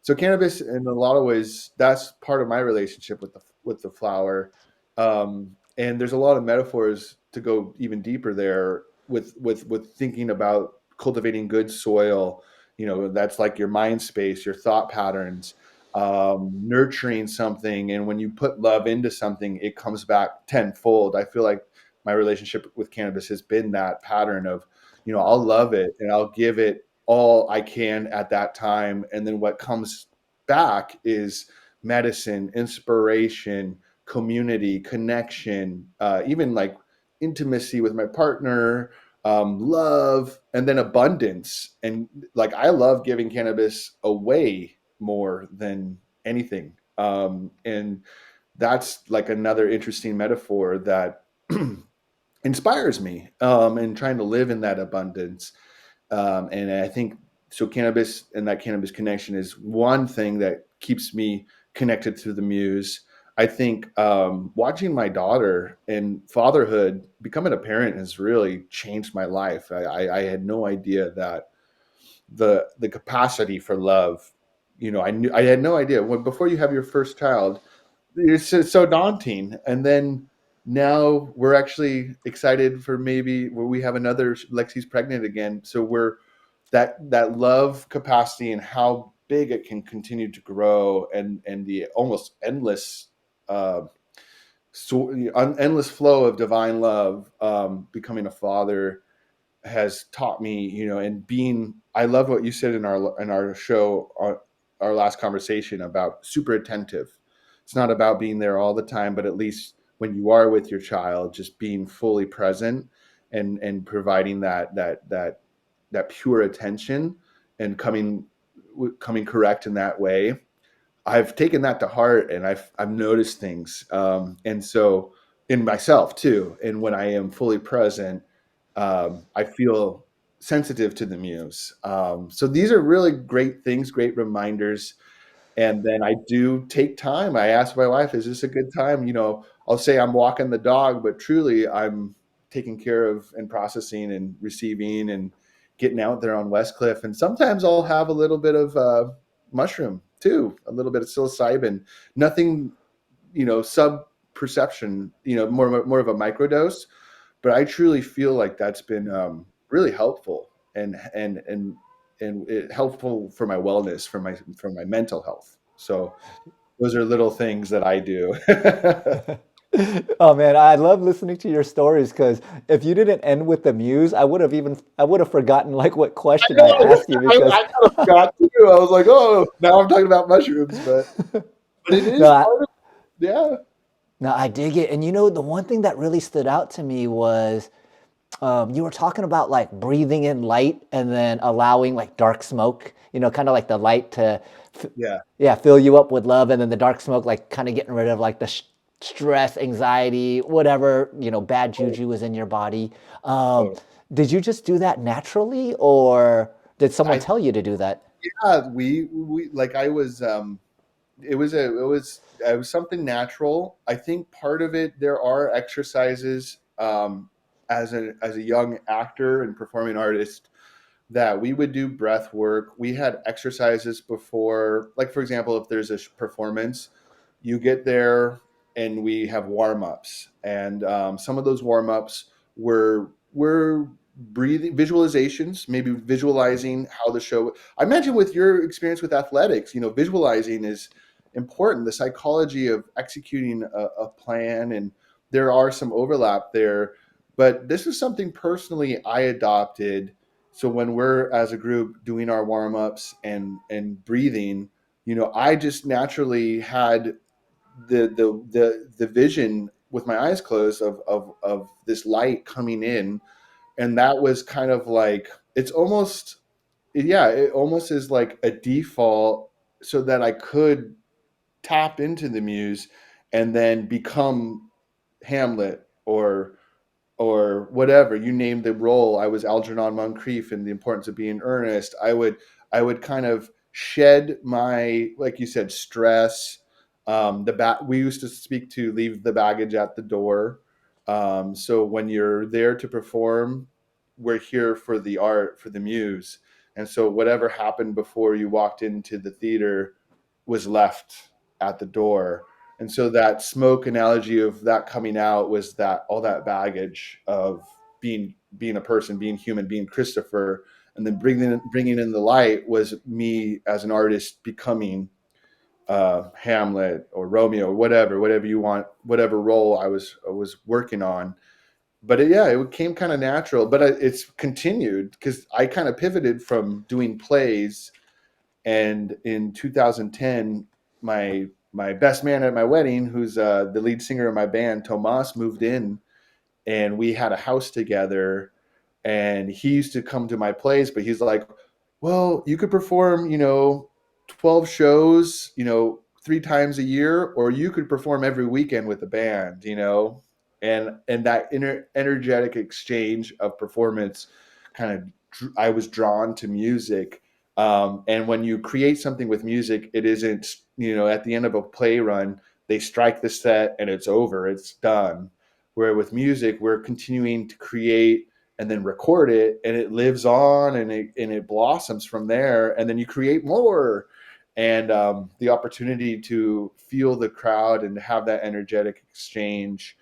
Speaker 2: So cannabis, in a lot of ways, that's part of my relationship with the flower. And there's a lot of metaphors to go even deeper there with thinking about cultivating good soil. You know, that's like your mind space, your thought patterns, nurturing something, and when you put love into something, it comes back tenfold. I feel like my relationship with cannabis has been that pattern of, you know, I'll love it and I'll give it all I can at that time, and then what comes back is medicine, inspiration, community, connection, even like intimacy with my partner, love, and then abundance. And like I love giving cannabis away more than anything. And that's like another interesting metaphor that inspires me in trying to live in that abundance. And I think so. Cannabis and that cannabis connection is one thing that keeps me connected to the muse. I think watching my daughter and fatherhood, becoming a parent, has really changed my life. I had no idea that the capacity for love. You know, I had no idea when before you have your first child, it's so daunting, and then now we're actually excited for maybe where we have another. Lexi's pregnant again, so we're that love capacity and how big it can continue to grow, and the almost endless uh, endless flow of divine love. Becoming a father has taught me, you know, and being. I love what you said in our show, our last conversation about super attentive. It's not about being there all the time, but at least when you are with your child, just being fully present and providing that pure attention and coming correct in that way. I've taken that to heart, and I've noticed things, and so in myself too. And when I am fully present, I feel sensitive to the muse. So these are really great things, great reminders. And then I do take time. I ask my wife, "Is this a good time?" You know, I'll say I'm walking the dog, but truly I'm taking care of and processing and receiving and getting out there on Westcliff. And sometimes I'll have a little bit of mushroom too, a little bit of psilocybin. Nothing, you know, sub perception, you know, more of a microdose. But I truly feel like that's been really helpful and it helpful for my wellness, for my mental health. So those are little things that I do. I
Speaker 1: Oh man, I love listening to your stories because if you didn't end with the muse, I would have forgotten like what question I
Speaker 2: know
Speaker 1: asked you
Speaker 2: I
Speaker 1: because
Speaker 2: kind of forgot too. I was like, oh, now I'm talking about mushrooms, but it
Speaker 1: no,
Speaker 2: is part of, yeah.
Speaker 1: no, I dig it. And you know, the one thing that really stood out to me was You were talking about like breathing in light and then allowing like dark smoke, kind of like the light to,
Speaker 2: Yeah,
Speaker 1: yeah, fill you up with love, and then the dark smoke, like kind of getting rid of like the stress, anxiety, whatever, bad
Speaker 2: totally,
Speaker 1: juju is in your body. Um,
Speaker 2: totally.
Speaker 1: did you just do that naturally, or did someone
Speaker 2: I
Speaker 1: tell you to do that?
Speaker 2: Yeah, we like I was it was something natural. I think part of it, there are exercises as a young actor and performing artist that we would do breath work. We had exercises before, like for example, if there's a performance, you get there and we have warm ups, and some of those warm ups were breathing visualizations, maybe visualizing how the show. I imagine with your experience with athletics, visualizing is important. The psychology of executing a plan, and there are some overlap there. But this is something personally I adopted, so when we're as a group doing our warm ups and breathing, I just naturally had the vision with my eyes closed of this light coming in, and that was kind of like, it's almost, yeah, it almost is like a default, so that I could tap into the muse and then become Hamlet or whatever you named the role. I was Algernon Moncrief in The Importance of Being Earnest. I would kind of shed my, like you said, stress. We used to speak to leave the baggage at the door. So when you're there to perform, we're here for the art, for the muse, and so whatever happened before you walked into the theater was left at the door. And so that smoke analogy of that coming out was that all that baggage of being a person, being human, being Christopher, and then bringing in the light was me as an artist becoming Hamlet or Romeo, whatever you want, whatever role I was working on. But yeah, it came kind of natural, but it's continued because I kind of pivoted from doing plays, and in 2010, my best man at my wedding, who's the lead singer of my band, Tomas, moved in, and we had a house together. And he used to come to my plays, but he's like, "Well, you could perform, 12 shows, 3 times a year, or you could perform every weekend with the band." And that energetic exchange of performance kind of, I was drawn to music. And when you create something with music, it isn't, at the end of a play run, they strike the set and it's over, it's done. Where with music, we're continuing to create and then record it, and it lives on, and it blossoms from there, and then you create more. And the opportunity to feel the crowd and have that energetic exchange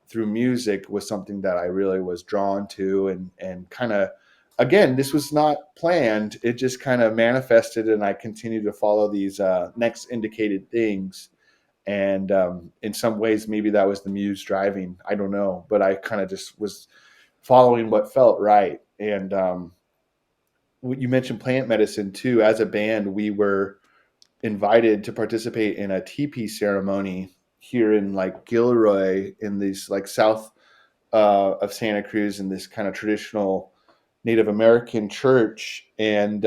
Speaker 2: through music was something that I really was drawn to, and kind of, again, this was not planned. It just kind of manifested, and I continued to follow these next indicated things. And in some ways, maybe that was the muse driving. I don't know, but I kind of just was following what felt right. And you mentioned plant medicine too. As a band, we were invited to participate in a teepee ceremony here in like Gilroy, in these like south of Santa Cruz, in this kind of traditional Native American church. And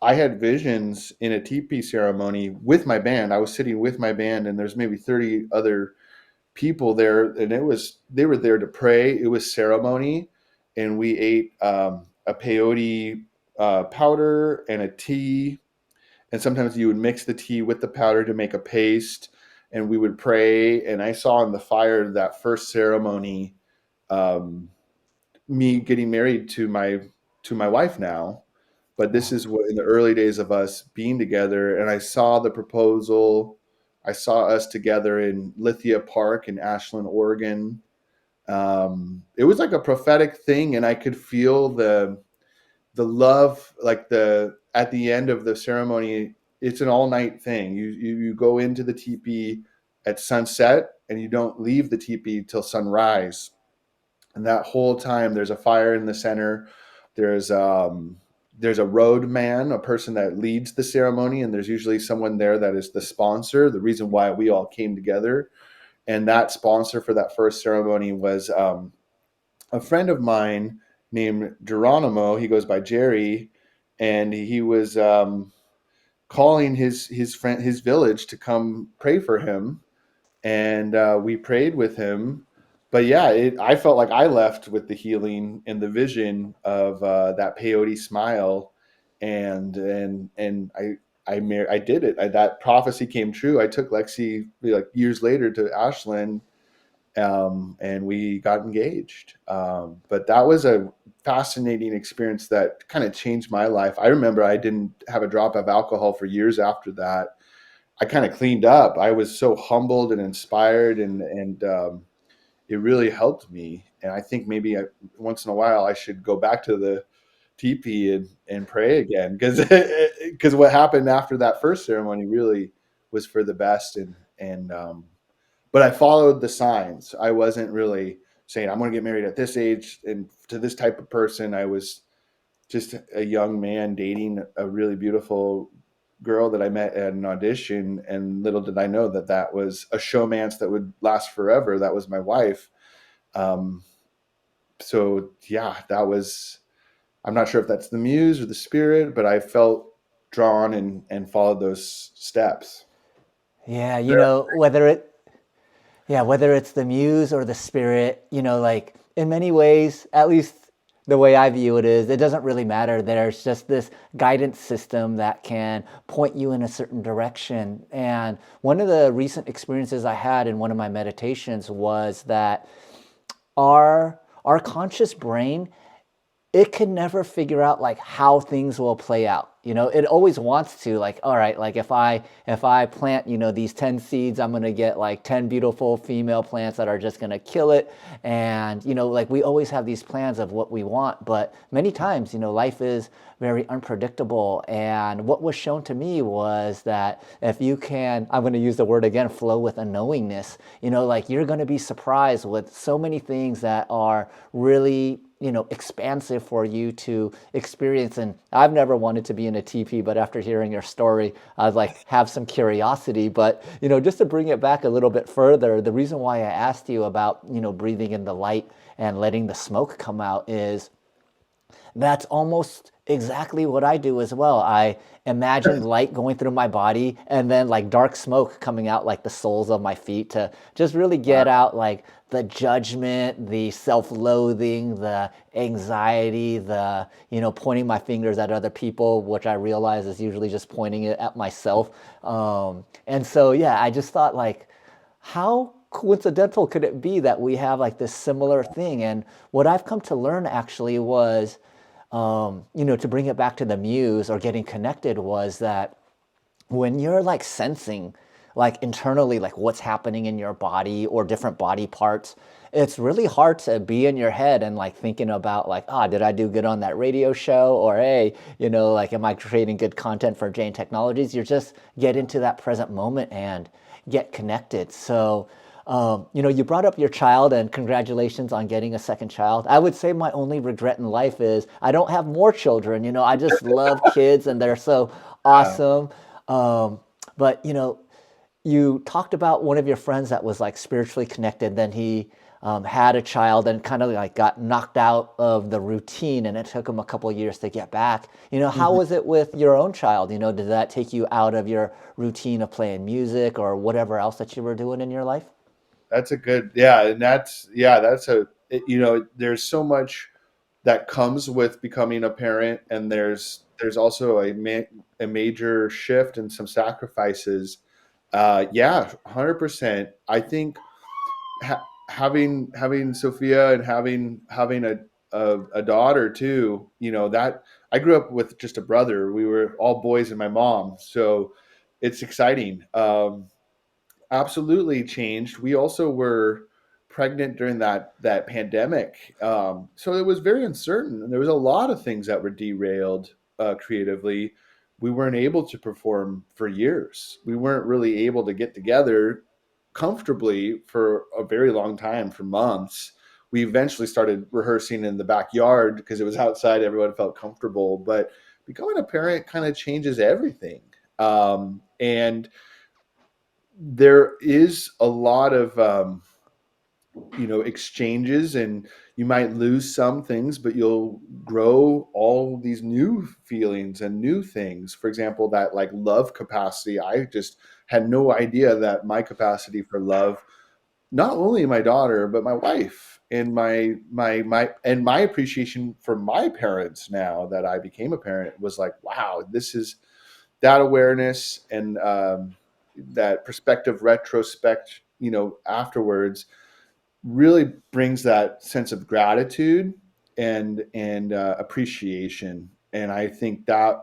Speaker 2: I had visions in a teepee ceremony with my band. I was sitting with my band, and there's maybe 30 other people there, and they were there to pray. It was ceremony, and we ate a peyote powder and a tea, and sometimes you would mix the tea with the powder to make a paste, and we would pray. And I saw in the fire that first ceremony, um, me getting married to my wife now. But this is what, in the early days of us being together, and I saw the proposal. I saw us together in Lithia Park in Ashland, Oregon. It was like a prophetic thing, and I could feel the love, like the at the end of the ceremony. It's an all night thing. You go into the teepee at sunset, and you don't leave the teepee till sunrise. And that whole time, there's a fire in the center. There's um, there's a road man, a person that leads the ceremony, and there's usually someone there that is the sponsor. The reason why we all came together, and that sponsor for that first ceremony was a friend of mine named Geronimo, he goes by Jerry, and he was calling his friend, his village, to come pray for him, and we prayed with him. But yeah, I felt like I left with the healing and the vision of that peyote smile, and I did it. That prophecy came true. I took Lexi like years later to Ashland, and we got engaged. But that was a fascinating experience that kind of changed my life. I remember I didn't have a drop of alcohol for years after that. I kind of cleaned up. I was so humbled and inspired, and it really helped me. And I think maybe once in a while I should go back to the teepee and pray again, because what happened after that first ceremony really was for the best. And but I followed the signs. I wasn't really saying I'm going to get married at this age and to this type of person. I was just a young man dating a really beautiful girl that I met at an audition, and little did I know that that was a showmance that would last forever. That was my wife. Um, so yeah, that was. I'm not sure if that's the muse or the spirit, but I felt drawn and followed those steps.
Speaker 1: Yeah, you know, whether it's the muse or the spirit, you know, like in many ways, at least the way I view it is, it doesn't really matter. There's just this guidance system that can point you in a certain direction. And one of the recent experiences I had in one of my meditations was that our conscious brain, it can never figure out like how things will play out. You know, it always wants to, like, all right, like if I plant, you know, these 10 seeds, I'm going to get like 10 beautiful female plants that are just going to kill it. And, you know, like we always have these plans of what we want, but many times, you know, life is very unpredictable. And what was shown to me was that if you can, I'm going to use the word again, flow with a knowingness, you know, like you're going to be surprised with so many things that are really, you know, expansive for you to experience. And I've never wanted to be in a TP, but after hearing your story, I was like, have some curiosity. But, you know, just to bring it back a little bit further, the reason why I asked you about, you know, breathing in the light and letting the smoke come out is that's almost exactly what I do as well. I imagine light going through my body and then like dark smoke coming out like the soles of my feet to just really get out like the judgment, the self-loathing, the anxiety, the, you know, pointing my fingers at other people, which I realize is usually just pointing it at myself. And so, yeah, I just thought like, how coincidental could it be that we have like this similar thing? And what I've come to learn actually was, you know, to bring it back to the muse or getting connected, was that when you're like sensing like internally like what's happening in your body or different body parts, it's really hard to be in your head and like thinking about like, ah, did I do good on that radio show, or hey, you know, like am I creating good content for Jane Technologies? You're just get into that present moment and get connected. So you know, you brought up your child, and congratulations on getting a second child. I would say my only regret in life is I don't have more children. You know, I just love kids and they're so
Speaker 2: Uh,
Speaker 1: awesome. Um, but, you know, you talked about one of your friends that was like spiritually connected. Then he had a child and kind of like got knocked out of the routine, and it took him a couple of years to get back. You know, how
Speaker 2: mhm.
Speaker 1: was it with your own child? You know, did that take you out of your routine of playing music or whatever else that you were doing in your life?
Speaker 2: That's a good, yeah, and that's yeah, that's you know, there's so much that comes with becoming a parent, and there's also a major shift and some sacrifices. Yeah, 100%. I think having Sophia and having a daughter too. You know that I grew up with just a brother. We were all boys and my mom, so it's exciting. Absolutely changed. We also were pregnant during that pandemic, so it was very uncertain, and there was a lot of things that were derailed creatively. We weren't able to perform for years. We weren't really able to get together comfortably for a very long time, for months. We eventually started rehearsing in the backyard because it was outside. Everyone felt comfortable, but becoming a parent kind of changes everything. And there is a lot of exchanges, and you might lose some things, but you'll grow all these new feelings and new things. For example, that like love capacity, I just had no idea that my capacity for love, not only my daughter but my wife, and my appreciation for my parents now that I became a parent, was like, wow, this is that awareness, and that perspective retrospect, afterwards, really brings that sense of gratitude and appreciation. And I think that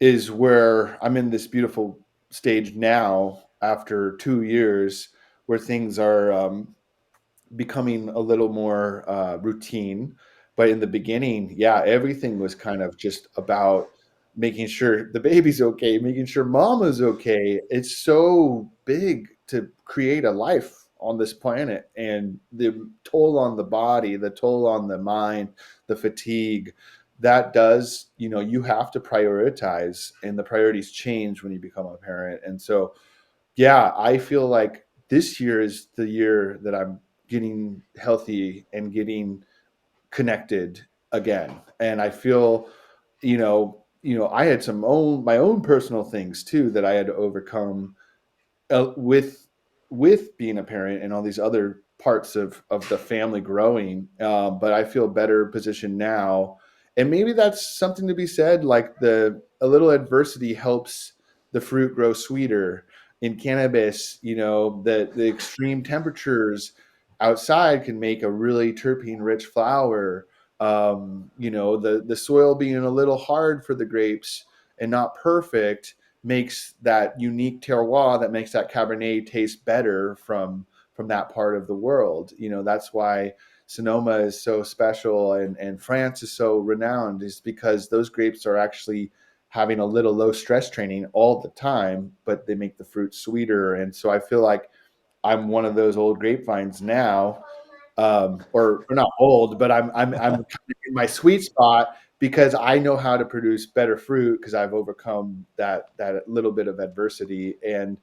Speaker 2: is where I'm in this beautiful stage now after 2 years, where things are becoming a little more routine. But in the beginning, yeah, everything was kind of just about making sure the baby's okay, making sure mama's okay. It's so big to create a life on this planet, and the toll on the body, the toll on the mind, the fatigue, that does, you have to prioritize, and the priorities change when you become a parent. And so, yeah, I feel like this year is the year that I'm getting healthy and getting connected again. And I feel, I had my own personal things too that I had to overcome, with being a parent and all these other parts of the family growing. But I feel better positioned now, and maybe that's something to be said. Like, the a little adversity helps the fruit grow sweeter. In cannabis, the extreme temperatures outside can make a really terpene rich flower. The soil being a little hard for the grapes and not perfect makes that unique terroir, that makes that Cabernet taste better from that part of the world. That's why Sonoma is so special, and France is so renowned, is because those grapes are actually having a little low stress training all the time, but they make the fruit sweeter. And so I feel like I'm one of those old grapevines now, or not old, but I'm kind of in my sweet spot, because I know how to produce better fruit, because I've overcome that little bit of adversity. And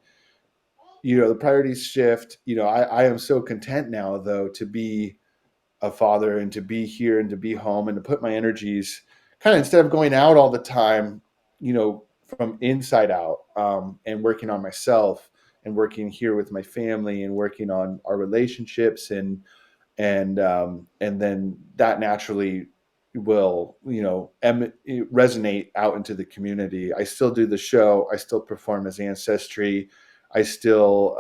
Speaker 2: the priorities shift. I am so content now, though, to be a father, and to be here, and to be home, and to put my energies, kind of, instead of going out all the time, from inside out, and working on myself, and working here with my family, and working on our relationships, and then that naturally will, resonate out into the community. I still do the show, I still perform as Ancestry, I still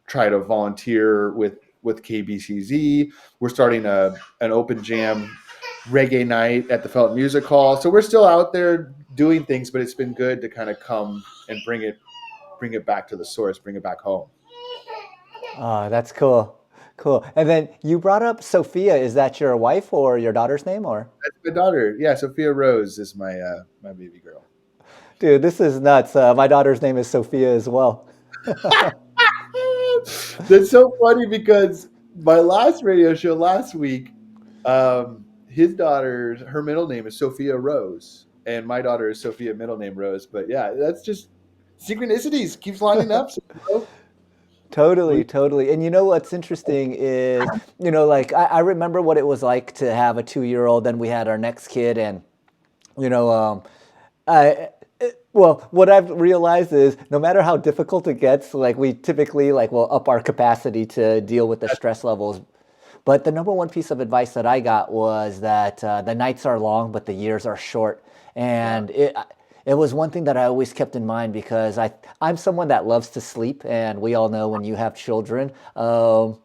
Speaker 2: try to volunteer with KBCZ. We're starting an open jam reggae night at the Felt Music Hall, so we're still out there doing things. But it's been good to kind of come and bring it back to the source, bring it back home.
Speaker 1: Oh, that's cool. Cool. And then you brought up Sophia. Is that your wife or your daughter's name or?
Speaker 2: That's my daughter. Yeah, Sophia Rose is my baby girl.
Speaker 1: Dude, this is nuts. My daughter's name is Sophia as well.
Speaker 2: That's so funny, because my last radio show last week, his daughter, her middle name is Sophia Rose, and my daughter is Sophia, middle name Rose. But yeah, that's just synchronicities, keeps lining up. So,
Speaker 1: Totally,
Speaker 2: we,
Speaker 1: totally. And you know what's interesting is, like I remember what it was like to have a 2-year-old. Then we had our next kid, and you know, I, well, what I've realized is no matter how difficult it gets, like we typically like will up our capacity to deal with the stress levels. But the number one piece of advice that I got was that the nights are long, but the years are short.
Speaker 2: yeah,
Speaker 1: And it was one thing that I always kept in mind, because I'm someone that loves to sleep, and we all know when you have children, my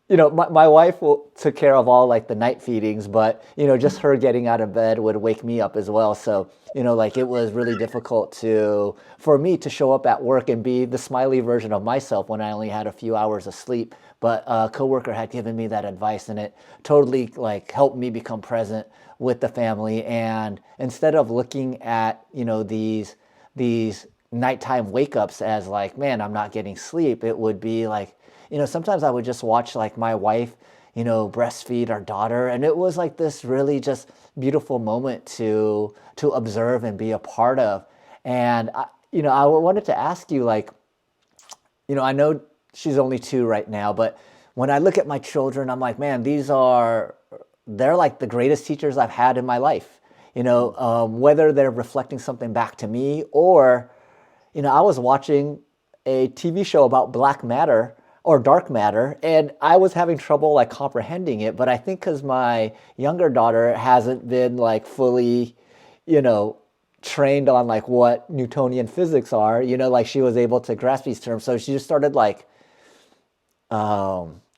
Speaker 1: wife took care of all like the night feedings, but just her getting out of bed would wake me up as well. So like it was really difficult for me to show up at work and be the smiley version of myself when I only had a few hours of sleep. But a coworker had given me that advice, and it totally like helped me become present with the family. And instead of looking at these nighttime wake ups as like, man, I'm not getting sleep, it would be like, sometimes I would just watch like my wife, breastfeed our daughter, and it was like this really just beautiful moment to observe and be a part of. And I wanted to ask you, like, I know she's only 2 right now, but when I look at my children, I'm like, man, they're like the greatest teachers I've had in my life. Whether they're reflecting something back to me or, I was watching a TV show about black matter or dark matter, and I was having trouble like comprehending it. But I think because my younger daughter hasn't been like fully, you know, trained on like what Newtonian physics are, like she was able to grasp these terms. So she just started like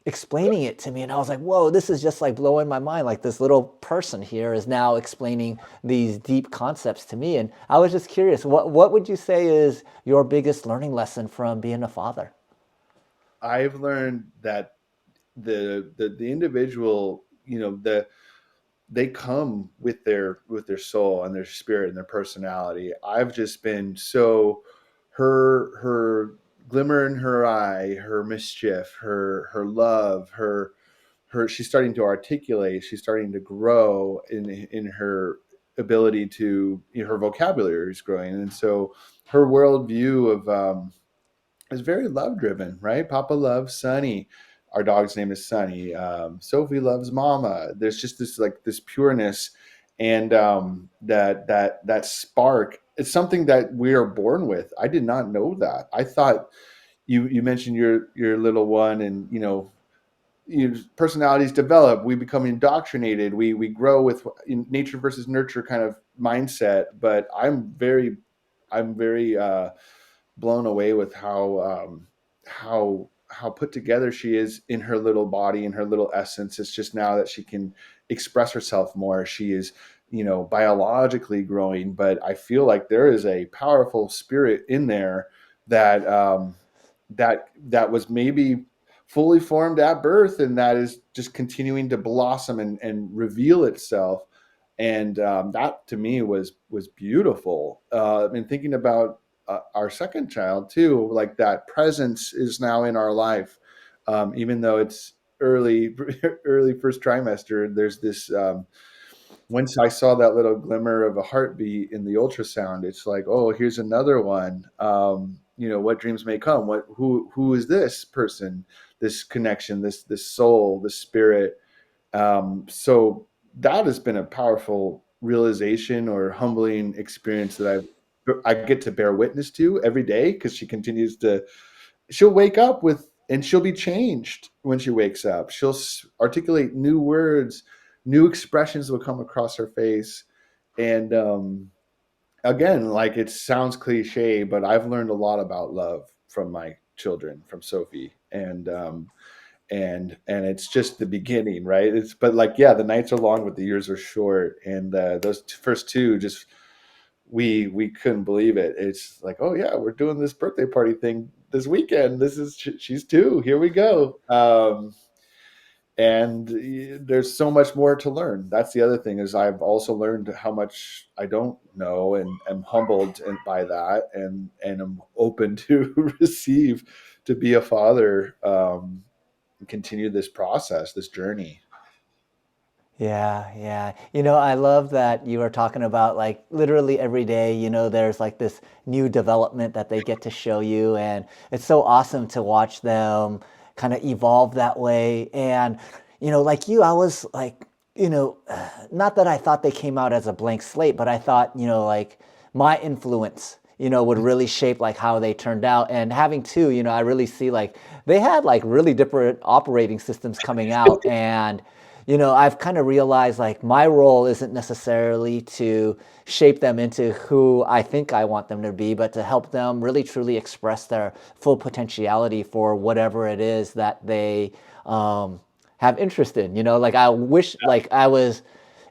Speaker 1: explaining it to me, and I was like, whoa, this is just like blowing my mind. Like this little person here is now explaining these deep concepts to me. And I was just curious, what would you say is your biggest learning lesson from being a father?
Speaker 2: I've learned that the individual, they come with their soul and their spirit and their personality. I've just been so her glimmer in her eye, her mischief, her love, her she's starting to articulate, she's starting to grow in her ability to, her vocabulary is growing, and so her worldview of is very love driven, right? Papa loves Sunny. Our dog's name is Sunny. Sophie loves Mama. There's just this like this pureness, and that spark. It's something that we are born with. I did not know that. I thought you mentioned your little one, and personalities develop. We become indoctrinated. We grow with nature versus nurture kind of mindset. But I'm very blown away with how put together she is in her little body and her little essence. It's just now that she can express herself more. She is, biologically growing, but I feel like there is a powerful spirit in there that that was maybe fully formed at birth, and that is just continuing to blossom and reveal itself. And that to me was beautiful. And thinking about our second child too, like that presence is now in our life, even though it's early early first trimester. There's this once I saw that little glimmer of a heartbeat in the ultrasound, it's like, oh, here's another one. What dreams may come. Who is this person? This connection, this soul, this spirit. So that has been a powerful realization or humbling experience that I get to bear witness to every day, because she continues to, she'll wake up with, and she'll be changed when she wakes up. She'll articulate new words, new expressions will come across her face. And again, like, it sounds cliche, but I've learned a lot about love from my children, from Sophie. And it's just the beginning, right? But like, yeah, the nights are long but the years are short, and those first two, just we couldn't believe it. It's like, oh yeah, we're doing this birthday party thing this weekend. This is she's two, here we go. And there's so much more to learn. That's the other thing, is I've also learned how much I don't know, and am humbled by that, and I'm open to receive, to be a father, and continue this process, this journey.
Speaker 1: Yeah, yeah. I love that you were talking about like literally every day, there's like this new development that they get to show you. And it's so awesome to watch them kind of evolve that way. And, like you, I was like, not that I thought they came out as a blank slate, but I thought, like my influence, would really shape like how they turned out. And having two, I really see like they had like really different operating systems coming out. And, I've kind of realized like my role isn't necessarily to shape them into who I think I want them to be, but to help them really truly express their full potentiality for whatever it is that they have interest in. Like I wish like I was,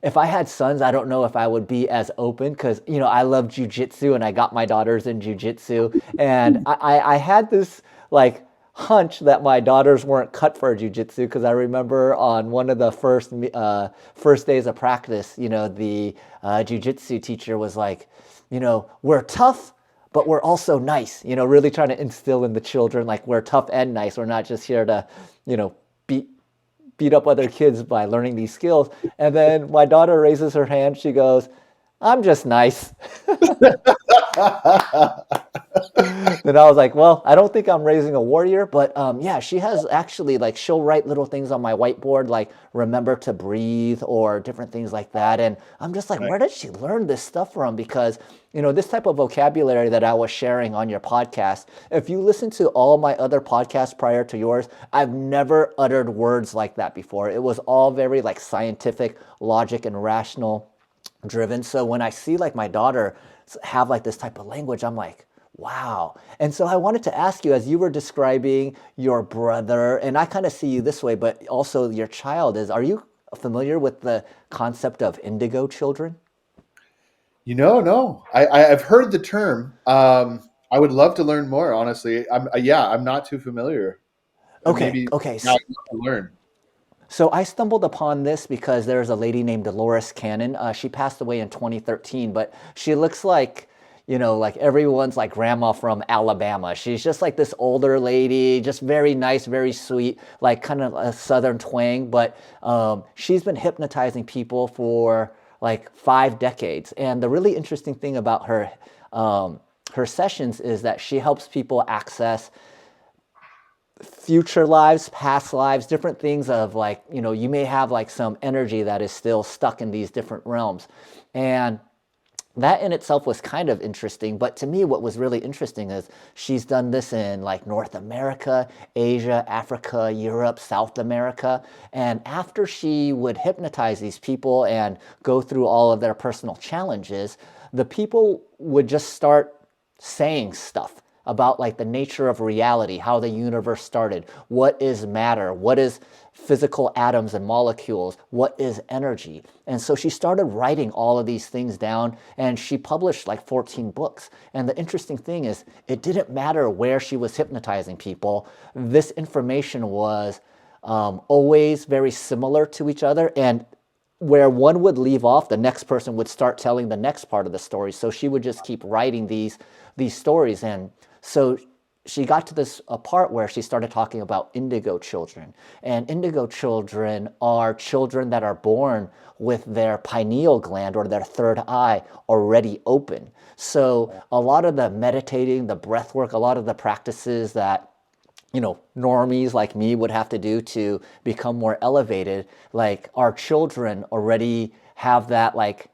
Speaker 1: if I had sons, I don't know if I would be as open, because I love jujitsu and I got my daughters in jujitsu, and I had this like hunch that my daughters weren't cut for jujitsu, because I remember on one of the first days of practice, the jujitsu teacher was like, we're tough, but we're also nice. Really trying to instill in the children like we're tough and nice. We're not just here to, beat beat up other kids by learning these skills. And then my daughter raises her hand. She goes, I'm just nice. Then I was like, well, I don't think I'm raising a warrior, but yeah, she has actually like she'll write little things on my whiteboard like remember to breathe or different things like that. And I'm just like,
Speaker 2: Right.
Speaker 1: where did she learn this stuff from? Because this type of vocabulary that I was sharing on your podcast, if you listen to all my other podcasts prior to yours, I've never uttered words like that before. It was all very like scientific, logic, and rational driven. So when I see like my daughter have like this type of language, I'm like, wow. And so I wanted to ask you, as you were describing your brother, and I kind of see you this way, but also your child is, are you familiar with the concept of indigo children?
Speaker 2: No, I've heard the term. I would love to learn more. Honestly, I'm not too familiar.
Speaker 1: Okay,
Speaker 2: Maybe,
Speaker 1: okay.
Speaker 2: yeah, I'd love to learn.
Speaker 1: So I stumbled upon this because there's a lady named Dolores Cannon. She passed away in 2013, but she looks like, like everyone's like grandma from Alabama. She's just like this older lady, just very nice, very sweet, like kind of a southern twang. But she's been hypnotizing people for like 5 decades. And the really interesting thing about her sessions is that she helps people access future lives, past lives, different things of like, you may have like some energy that is still stuck in these different realms. And that in itself was kind of interesting. But to me, what was really interesting is she's done this in like North America, Asia, Africa, Europe, South America. And after she would hypnotize these people and go through all of their personal challenges, the people would just start saying stuff about like the nature of reality, how the universe started, what is matter, what is physical atoms and molecules, what is energy. And so she started writing all of these things down and she published like 14 books. And the interesting thing is it didn't matter where she was hypnotizing people. This information was always very similar to each other, and where one would leave off, the next person would start telling the next part of the story. So she would just keep writing these stories. And so she got to this a part where she started talking about indigo children. And indigo children are children that are born with their pineal gland or their third eye already open. So a lot of the meditating, the breath work, a lot of the practices that normies like me would have to do to become more elevated, like our children already have that like,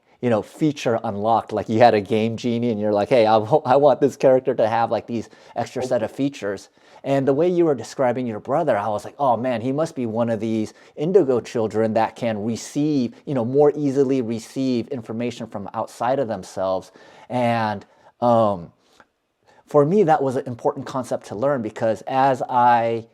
Speaker 1: feature unlocked. Like you had a game genie and you're like, hey, I want this character to have like these extra set of features. And the way you were describing your brother, I was like, oh man, he must be one of these indigo children that can receive, more easily receive information from outside of themselves. And for me, that was an important concept to learn because as I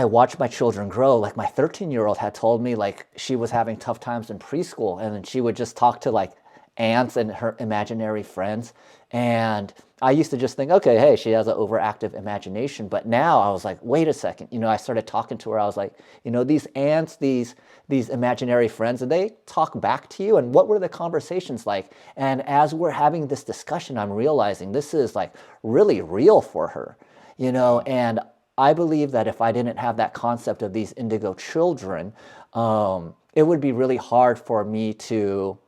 Speaker 1: watched my children grow, like my 13-year-old had told me like she was having tough times in preschool and then she would just talk to like aunts and her imaginary friends. And I used to just think, okay, hey, she has an overactive imagination. But now I was like, wait a second. I started talking to her. I was like, these aunts, these imaginary friends, and they talk back to you. And what were the conversations like? And as we're having this discussion, I'm realizing this is like really real for her, and I believe that if I didn't have that concept of these indigo children, it would be really hard for me to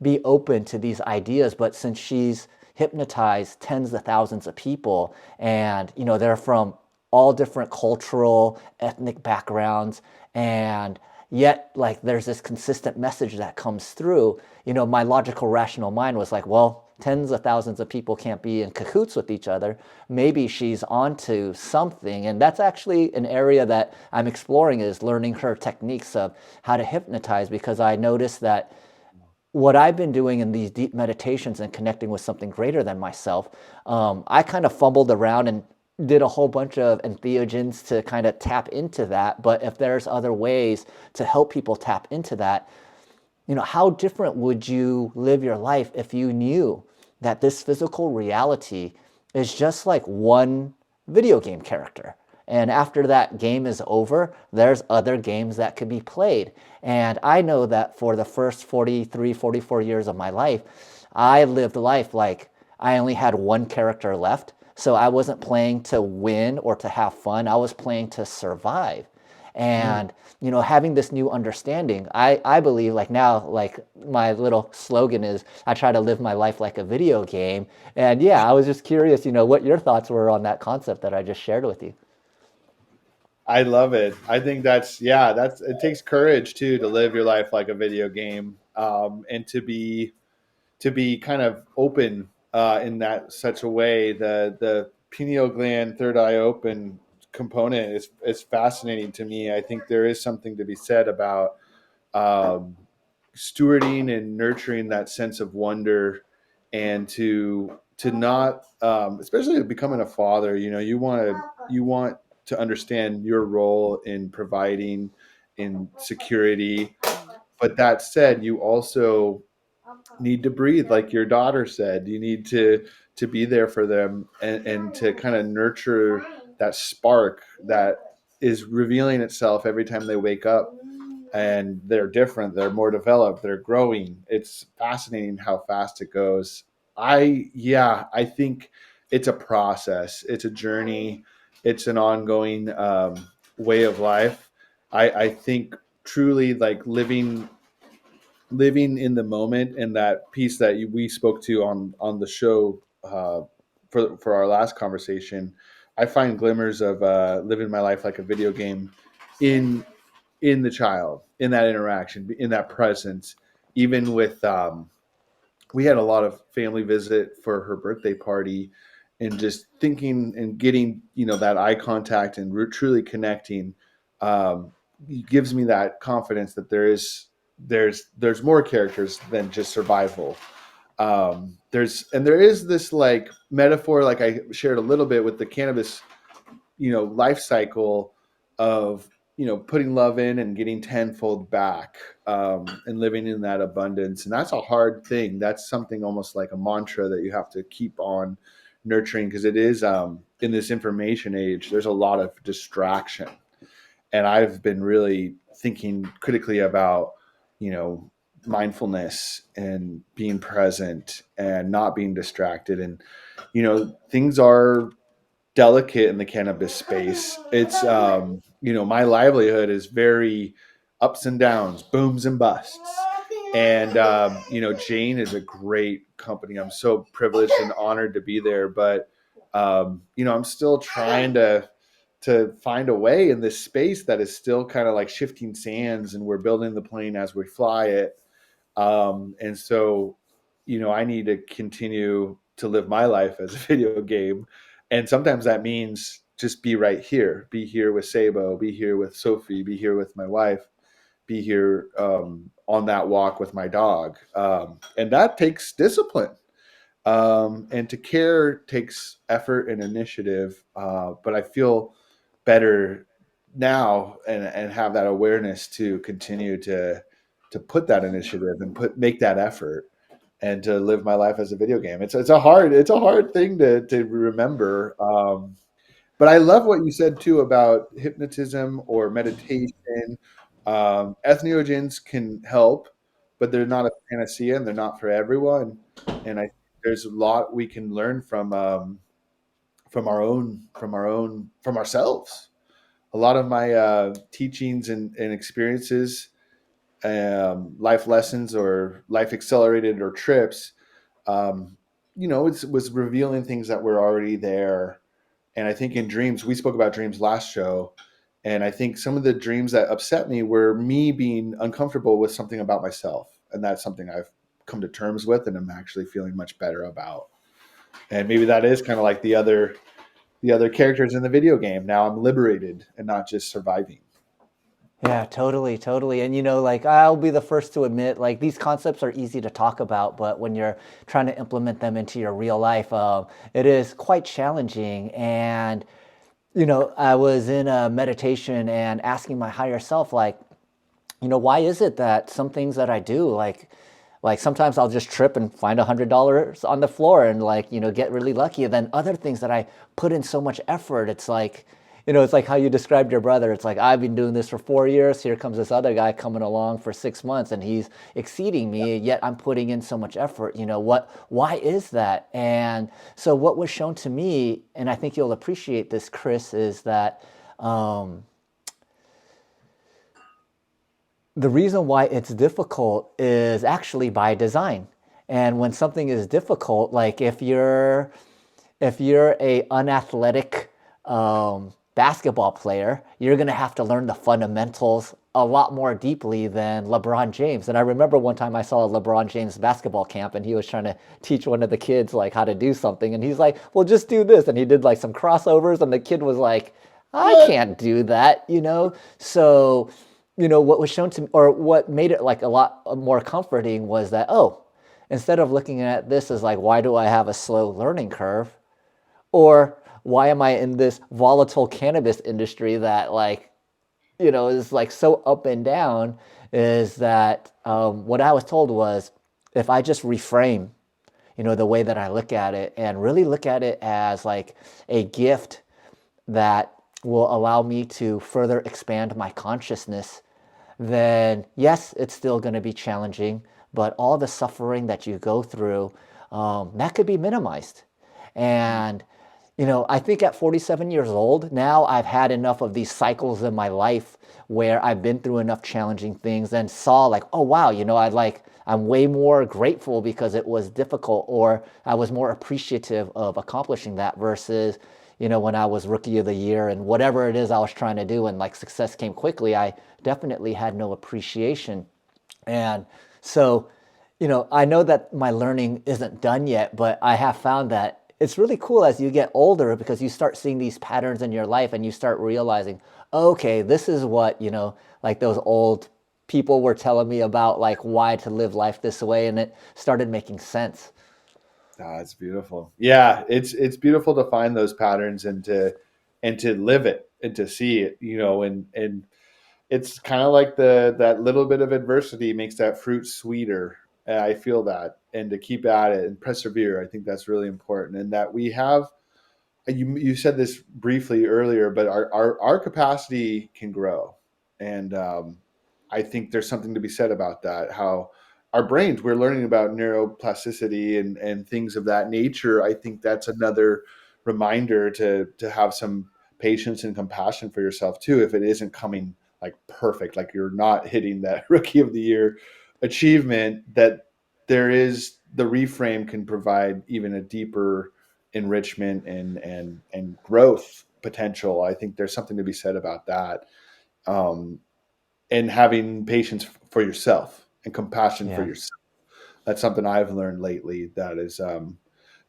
Speaker 1: be open to these ideas. But since she's hypnotized tens of thousands of people and they're from all different cultural ethnic backgrounds, and yet like there's this consistent message that comes through, my logical rational mind was like, well, tens of thousands of people can't be in cahoots with each other. Maybe she's onto something. And that's actually an area that I'm exploring, is learning her techniques of how to hypnotize, because I noticed that what I've been doing in these deep meditations and connecting with something greater than myself, I kind of fumbled around and did a whole bunch of entheogens to kind of tap into that. But if there's other ways to help people tap into that, how different would you live your life if you knew that this physical reality is just like one video game character? And after that game is over, there's other games that could be played. And I know that for the first 43, 44 years of my life, I lived life like I only had one character left. So I wasn't playing to win or to have fun. I was playing to survive.
Speaker 2: Mm.
Speaker 1: And, having this new understanding, I believe like now, like my little slogan is I try to live my life like a video game. And yeah, I was just curious, what your thoughts were on that concept that I just shared with you.
Speaker 2: I love it. I think that's it takes courage too to live your life like a video game, and to be kind of open in that such a way. The pineal gland, third eye open component is fascinating to me. I think there is something to be said about um, stewarding and nurturing that sense of wonder, and to not, especially becoming a father. You want to understand your role in providing, in security. But that said, you also need to breathe, like your daughter said. You need to be there for them, and to kind of nurture that spark that is revealing itself every time they wake up. And they're different, they're more developed, they're growing. It's fascinating how fast it goes. I think it's a process, it's a journey, it's an ongoing way of life. I think truly, like living in the moment, and that piece that we spoke to on the show, for our last conversation. I find glimmers of living my life like a video game in the child, in that interaction, in that presence. Even with we had a lot of family visit for her birthday party, and just thinking and getting, that eye contact and truly connecting, um, gives me that confidence that there's more characters than just survival. There is this like metaphor, like I shared a little bit with the cannabis, life cycle of, putting love in and getting tenfold back, and living in that abundance. And that's a hard thing. That's something almost like a mantra that you have to keep on nurturing, because it is, in this information age, there's a lot of distraction. And I've been really thinking critically about, you know mindfulness and being present and not being distracted. And things are delicate in the cannabis space. It's, my livelihood is very ups and downs, booms and busts. And Jane is a great company. I'm so privileged and honored to be there. But I'm still trying to find a way in this space that is still kind of like shifting sands, and we're building the plane as we fly it. And so, I need to continue to live my life as a video game. And sometimes that means just be here with Sabo, be here with Sophie, be here with my wife, be here, on that walk with my dog. And that takes discipline. And to care takes effort and initiative. But I feel better now, and have that awareness to continue to put that initiative and make that effort, and to live my life as a video game. It's a hard thing to remember. But I love what you said too about hypnotism or meditation. Ethnogens can help, but they're not a panacea, and they're not for everyone. And I think there's a lot we can learn from ourselves. A lot of my teachings and experiences, life lessons or life accelerated or trips, it was revealing things that were already there. And I think in dreams, we spoke about dreams last show. And I think some of the dreams that upset me were me being uncomfortable with something about myself. And that's something I've come to terms with, and I'm actually feeling much better about. And maybe that is kind of like the other characters in the video game. Now I'm liberated and not just surviving.
Speaker 1: Yeah, totally, totally. And like I'll be the first to admit, like these concepts are easy to talk about, but when you're trying to implement them into your real life, it is quite challenging. And I was in a meditation and asking my higher self, like, why is it that some things that I do, like sometimes I'll just trip and find $100 on the floor and like, get really lucky. And then other things that I put in so much effort, it's like, it's like how you described your brother. It's like, I've been doing this for 4 years. Here comes this other guy coming along for 6 months and he's exceeding me, yet I'm putting in so much effort. Why is that? And so what was shown to me, and I think you'll appreciate this, Chris, is that, the reason why it's difficult is actually by design. And when something is difficult, like if you're a unathletic basketball player, you're going to have to learn the fundamentals a lot more deeply than LeBron James. And I remember one time I saw a LeBron James basketball camp and he was trying to teach one of the kids like how to do something. And he's like, well, just do this. And he did like some crossovers and the kid was like, I
Speaker 2: What?
Speaker 1: can't do that, you know? So, what was shown to me, or what made it like a lot more comforting was that, oh, instead of looking at this as like, why do I have a slow learning curve? Or why am I in this volatile cannabis industry that like, is like so up and down? Is that what I was told was if I just reframe, the way that I look at it and really look at it as like a gift that will allow me to further expand my consciousness, then yes, it's still going to be challenging, but all the suffering that you go through, that could be minimized. And, I think at 47 years old, now I've had enough of these cycles in my life where I've been through enough challenging things and saw like, oh wow, I'm way more grateful because it was difficult, or I was more appreciative of accomplishing that versus, when I was rookie of the year and whatever it is I was trying to do and like success came quickly, I definitely had no appreciation. And so, I know that my learning isn't done yet, but I have found that it's really cool as you get older because you start seeing these patterns in your life and you start realizing, okay, this is what, like those old people were telling me about, like why to live life this way. And it started making sense.
Speaker 2: Ah, it's beautiful. Yeah, it's beautiful to find those patterns and to live it and to see it, and it's kind of like the that little bit of adversity makes that fruit sweeter. And I feel that, and to keep at it and persevere, I think that's really important. And that we have, you said this briefly earlier, but our capacity can grow, and I think there's something to be said about that. How our brains, we're learning about neuroplasticity and things of that nature. I think that's another reminder to have some patience and compassion for yourself too. If it isn't coming like perfect, like you're not hitting that rookie of the year achievement, that there is the reframe can provide even a deeper enrichment and growth potential. I think there's something to be said about that, um, and having patience for yourself and compassion for
Speaker 1: Yeah.
Speaker 2: yourself. That's something I've learned lately. That is,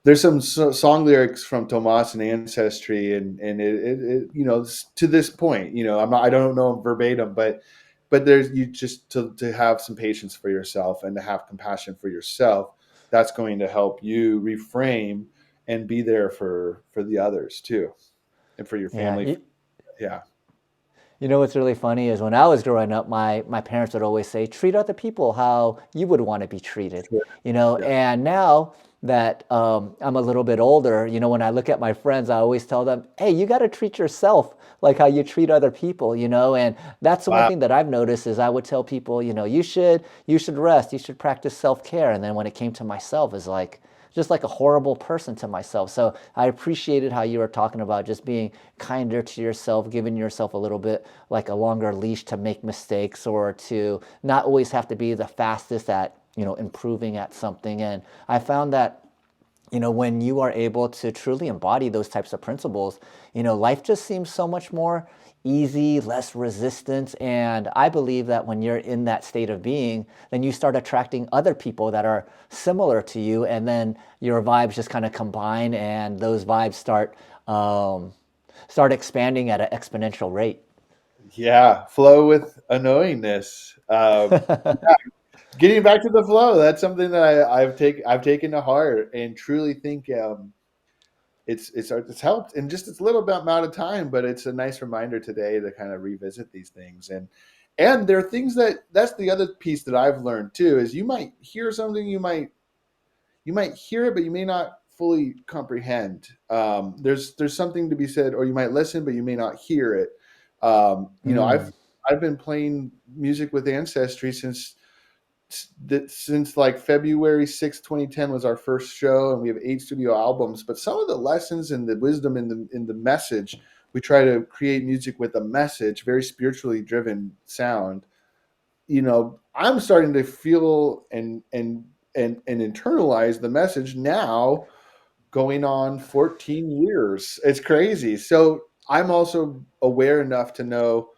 Speaker 2: there's some song lyrics from Tomas and Ancestry, and it to this point, I don't know verbatim, but there's you just to have some patience for yourself and to have compassion for yourself. That's going to help you reframe and be there for the others too, and for your
Speaker 1: Yeah.
Speaker 2: family. Yeah.
Speaker 1: What's really funny is when I was growing up, my parents would always say, treat other people how you would want to be treated.
Speaker 2: Sure. Yeah.
Speaker 1: And now that I'm a little bit older, when I look at my friends, I always tell them, hey, you got to treat yourself like how you treat other people, and that's the one
Speaker 2: Wow.
Speaker 1: thing that I've noticed is I would tell people, you should rest, you should practice self-care. And then when it came to myself, is like, just like a horrible person to myself. So I appreciated how you were talking about just being kinder to yourself, giving yourself a little bit like a longer leash to make mistakes or to not always have to be the fastest at, improving at something. And I found that when you are able to truly embody those types of principles, life just seems so much more easy, less resistance. And I believe that when you're in that state of being, then you start attracting other people that are similar to you. And then your vibes just kind of combine and those vibes start expanding at an exponential rate.
Speaker 2: Yeah. Flow with unknowingness. Getting back to the flow, that's something that I've taken to heart and truly think, it's helped in just a little bit amount of time, but it's a nice reminder today to kind of revisit these things. And there are things that's the other piece that I've learned too, is you might hear something, you might hear it, but you may not fully comprehend. There's something to be said, or you might listen, but you may not hear it.
Speaker 1: Mm.
Speaker 2: I've been playing music with Ancestry since like February 6th, 2010 was our first show, and we have 8 studio albums. But some of the lessons and the wisdom in the message, we try to create music with a message, very spiritually driven sound. I'm starting to feel and internalize the message now, going on 14 years. It's crazy. So I'm also aware enough to know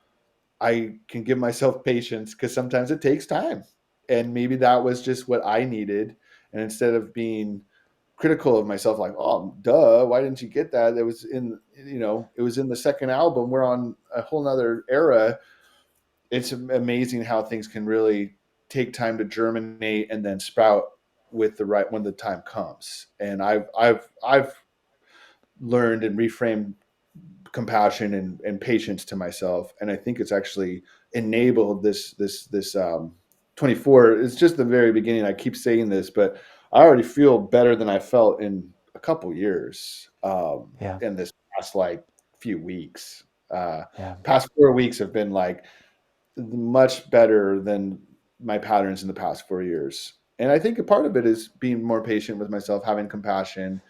Speaker 2: I can give myself patience, because sometimes it takes time. And maybe that was just what I needed. And instead of being critical of myself, like, oh, duh, why didn't you get that? It was it was in the second album. We're on a whole nother era. It's amazing how things can really take time to germinate and then sprout with the right when the time comes. And I've learned and reframed compassion and patience to myself, and I think it's actually enabled this 24. It's just the very beginning. I keep saying this, but I already feel better than I felt in a couple years,
Speaker 1: Yeah.
Speaker 2: in this past like few weeks. uh
Speaker 1: Yeah.
Speaker 2: Past 4 weeks have been like much better than my patterns in the past 4 years. And I think a part of it is being more patient with myself, having compassion,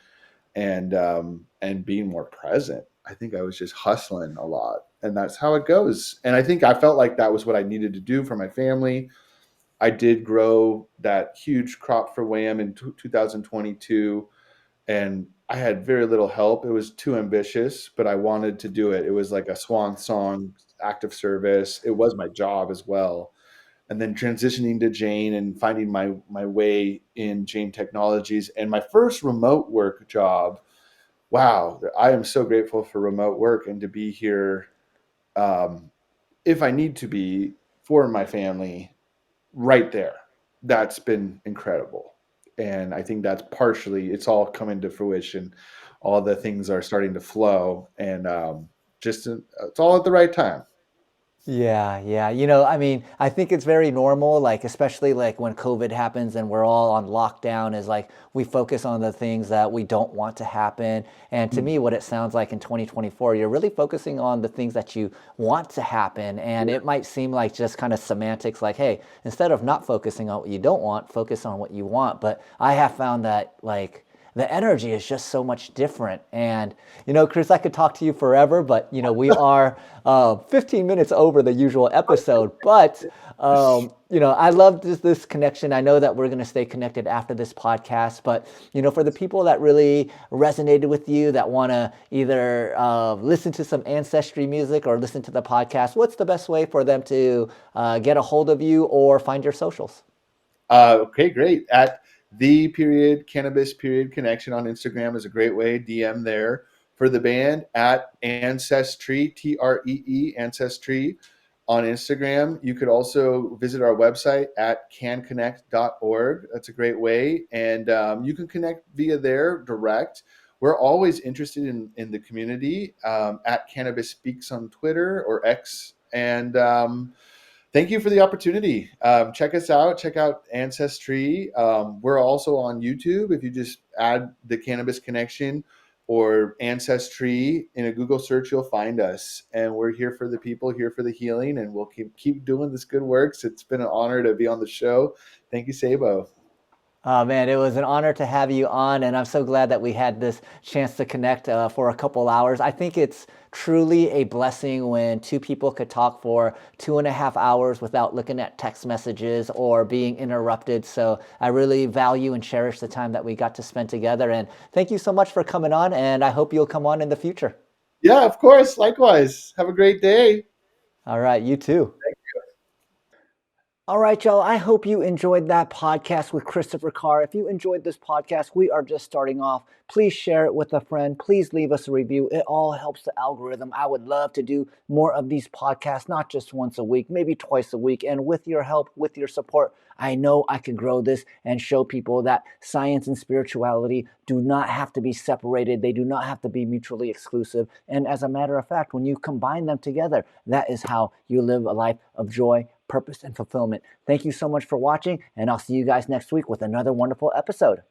Speaker 2: and being more present. I think I was just hustling a lot, and that's how it goes. And I think I felt like that was what I needed to do for my family. I did grow that huge crop for Wham in 2022, and I had very little help. It was too ambitious, but I wanted to do it. It was like a swan song, act of service. It was my job as well. And then transitioning to Jane and finding my way in Jane Technologies, and my first remote work job. Wow, I am so grateful for remote work and to be here, um, if I need to be, for my family right there. That's been incredible. And I think that's partially, it's all coming to fruition. All the things are starting to flow, and it's all at the right time.
Speaker 1: Yeah, yeah. I mean, I think it's very normal, like, especially like when COVID happens and we're all on lockdown, is like we focus on the things that we don't want to happen. And to me, what it sounds like in 2024, you're really focusing on the things that you want to happen. And it might seem like just kind of semantics, like, hey, instead of not focusing on what you don't want, focus on what you want. But I have found that, like, the energy is just so much different. And, Chris, I could talk to you forever, but, we are 15 minutes over the usual episode. But, I love this connection. I know that we're going to stay connected after this podcast. But, for the people that really resonated with you, that want to either listen to some ancestry music or listen to the podcast, what's the best way for them to get a hold of you or find your socials?
Speaker 2: Okay, great. At the period cannabis period connection on Instagram is a great way. DM there. For the band, at Ancestry, Tree, Ancestry on Instagram. You could also visit our website at canconnect.org. That's a great way. And you can connect via there direct. We're always interested in the community, at Cannabis Speaks on Twitter or X. And thank you for the opportunity. Check us out. Check out Ancestry. We're also on YouTube. If you just add the Cannabis Connection or Ancestry in a Google search, you'll find us. And we're here for the people, here for the healing, and we'll keep doing this good work. It's been an honor to be on the show. Thank you, Sabo.
Speaker 1: Oh man, it was an honor to have you on, and I'm so glad that we had this chance to connect for a couple hours. I think it's truly a blessing when two people could talk for 2.5 hours without looking at text messages or being interrupted. So I really value and cherish the time that we got to spend together. And thank you so much for coming on, and I hope you'll come on in the future.
Speaker 2: Yeah, of course. Likewise. Have a great day.
Speaker 1: All right, you too. All right, y'all. I hope you enjoyed that podcast with Christopher Carr. If you enjoyed this podcast, we are just starting off. Please share it with a friend. Please leave us a review. It all helps the algorithm. I would love to do more of these podcasts, not just once a week, maybe twice a week. And with your help, with your support, I know I can grow this and show people that science and spirituality do not have to be separated. They do not have to be mutually exclusive. And as a matter of fact, when you combine them together, that is how you live a life of joy, purpose, and fulfillment. Thank you so much for watching, and I'll see you guys next week with another wonderful episode.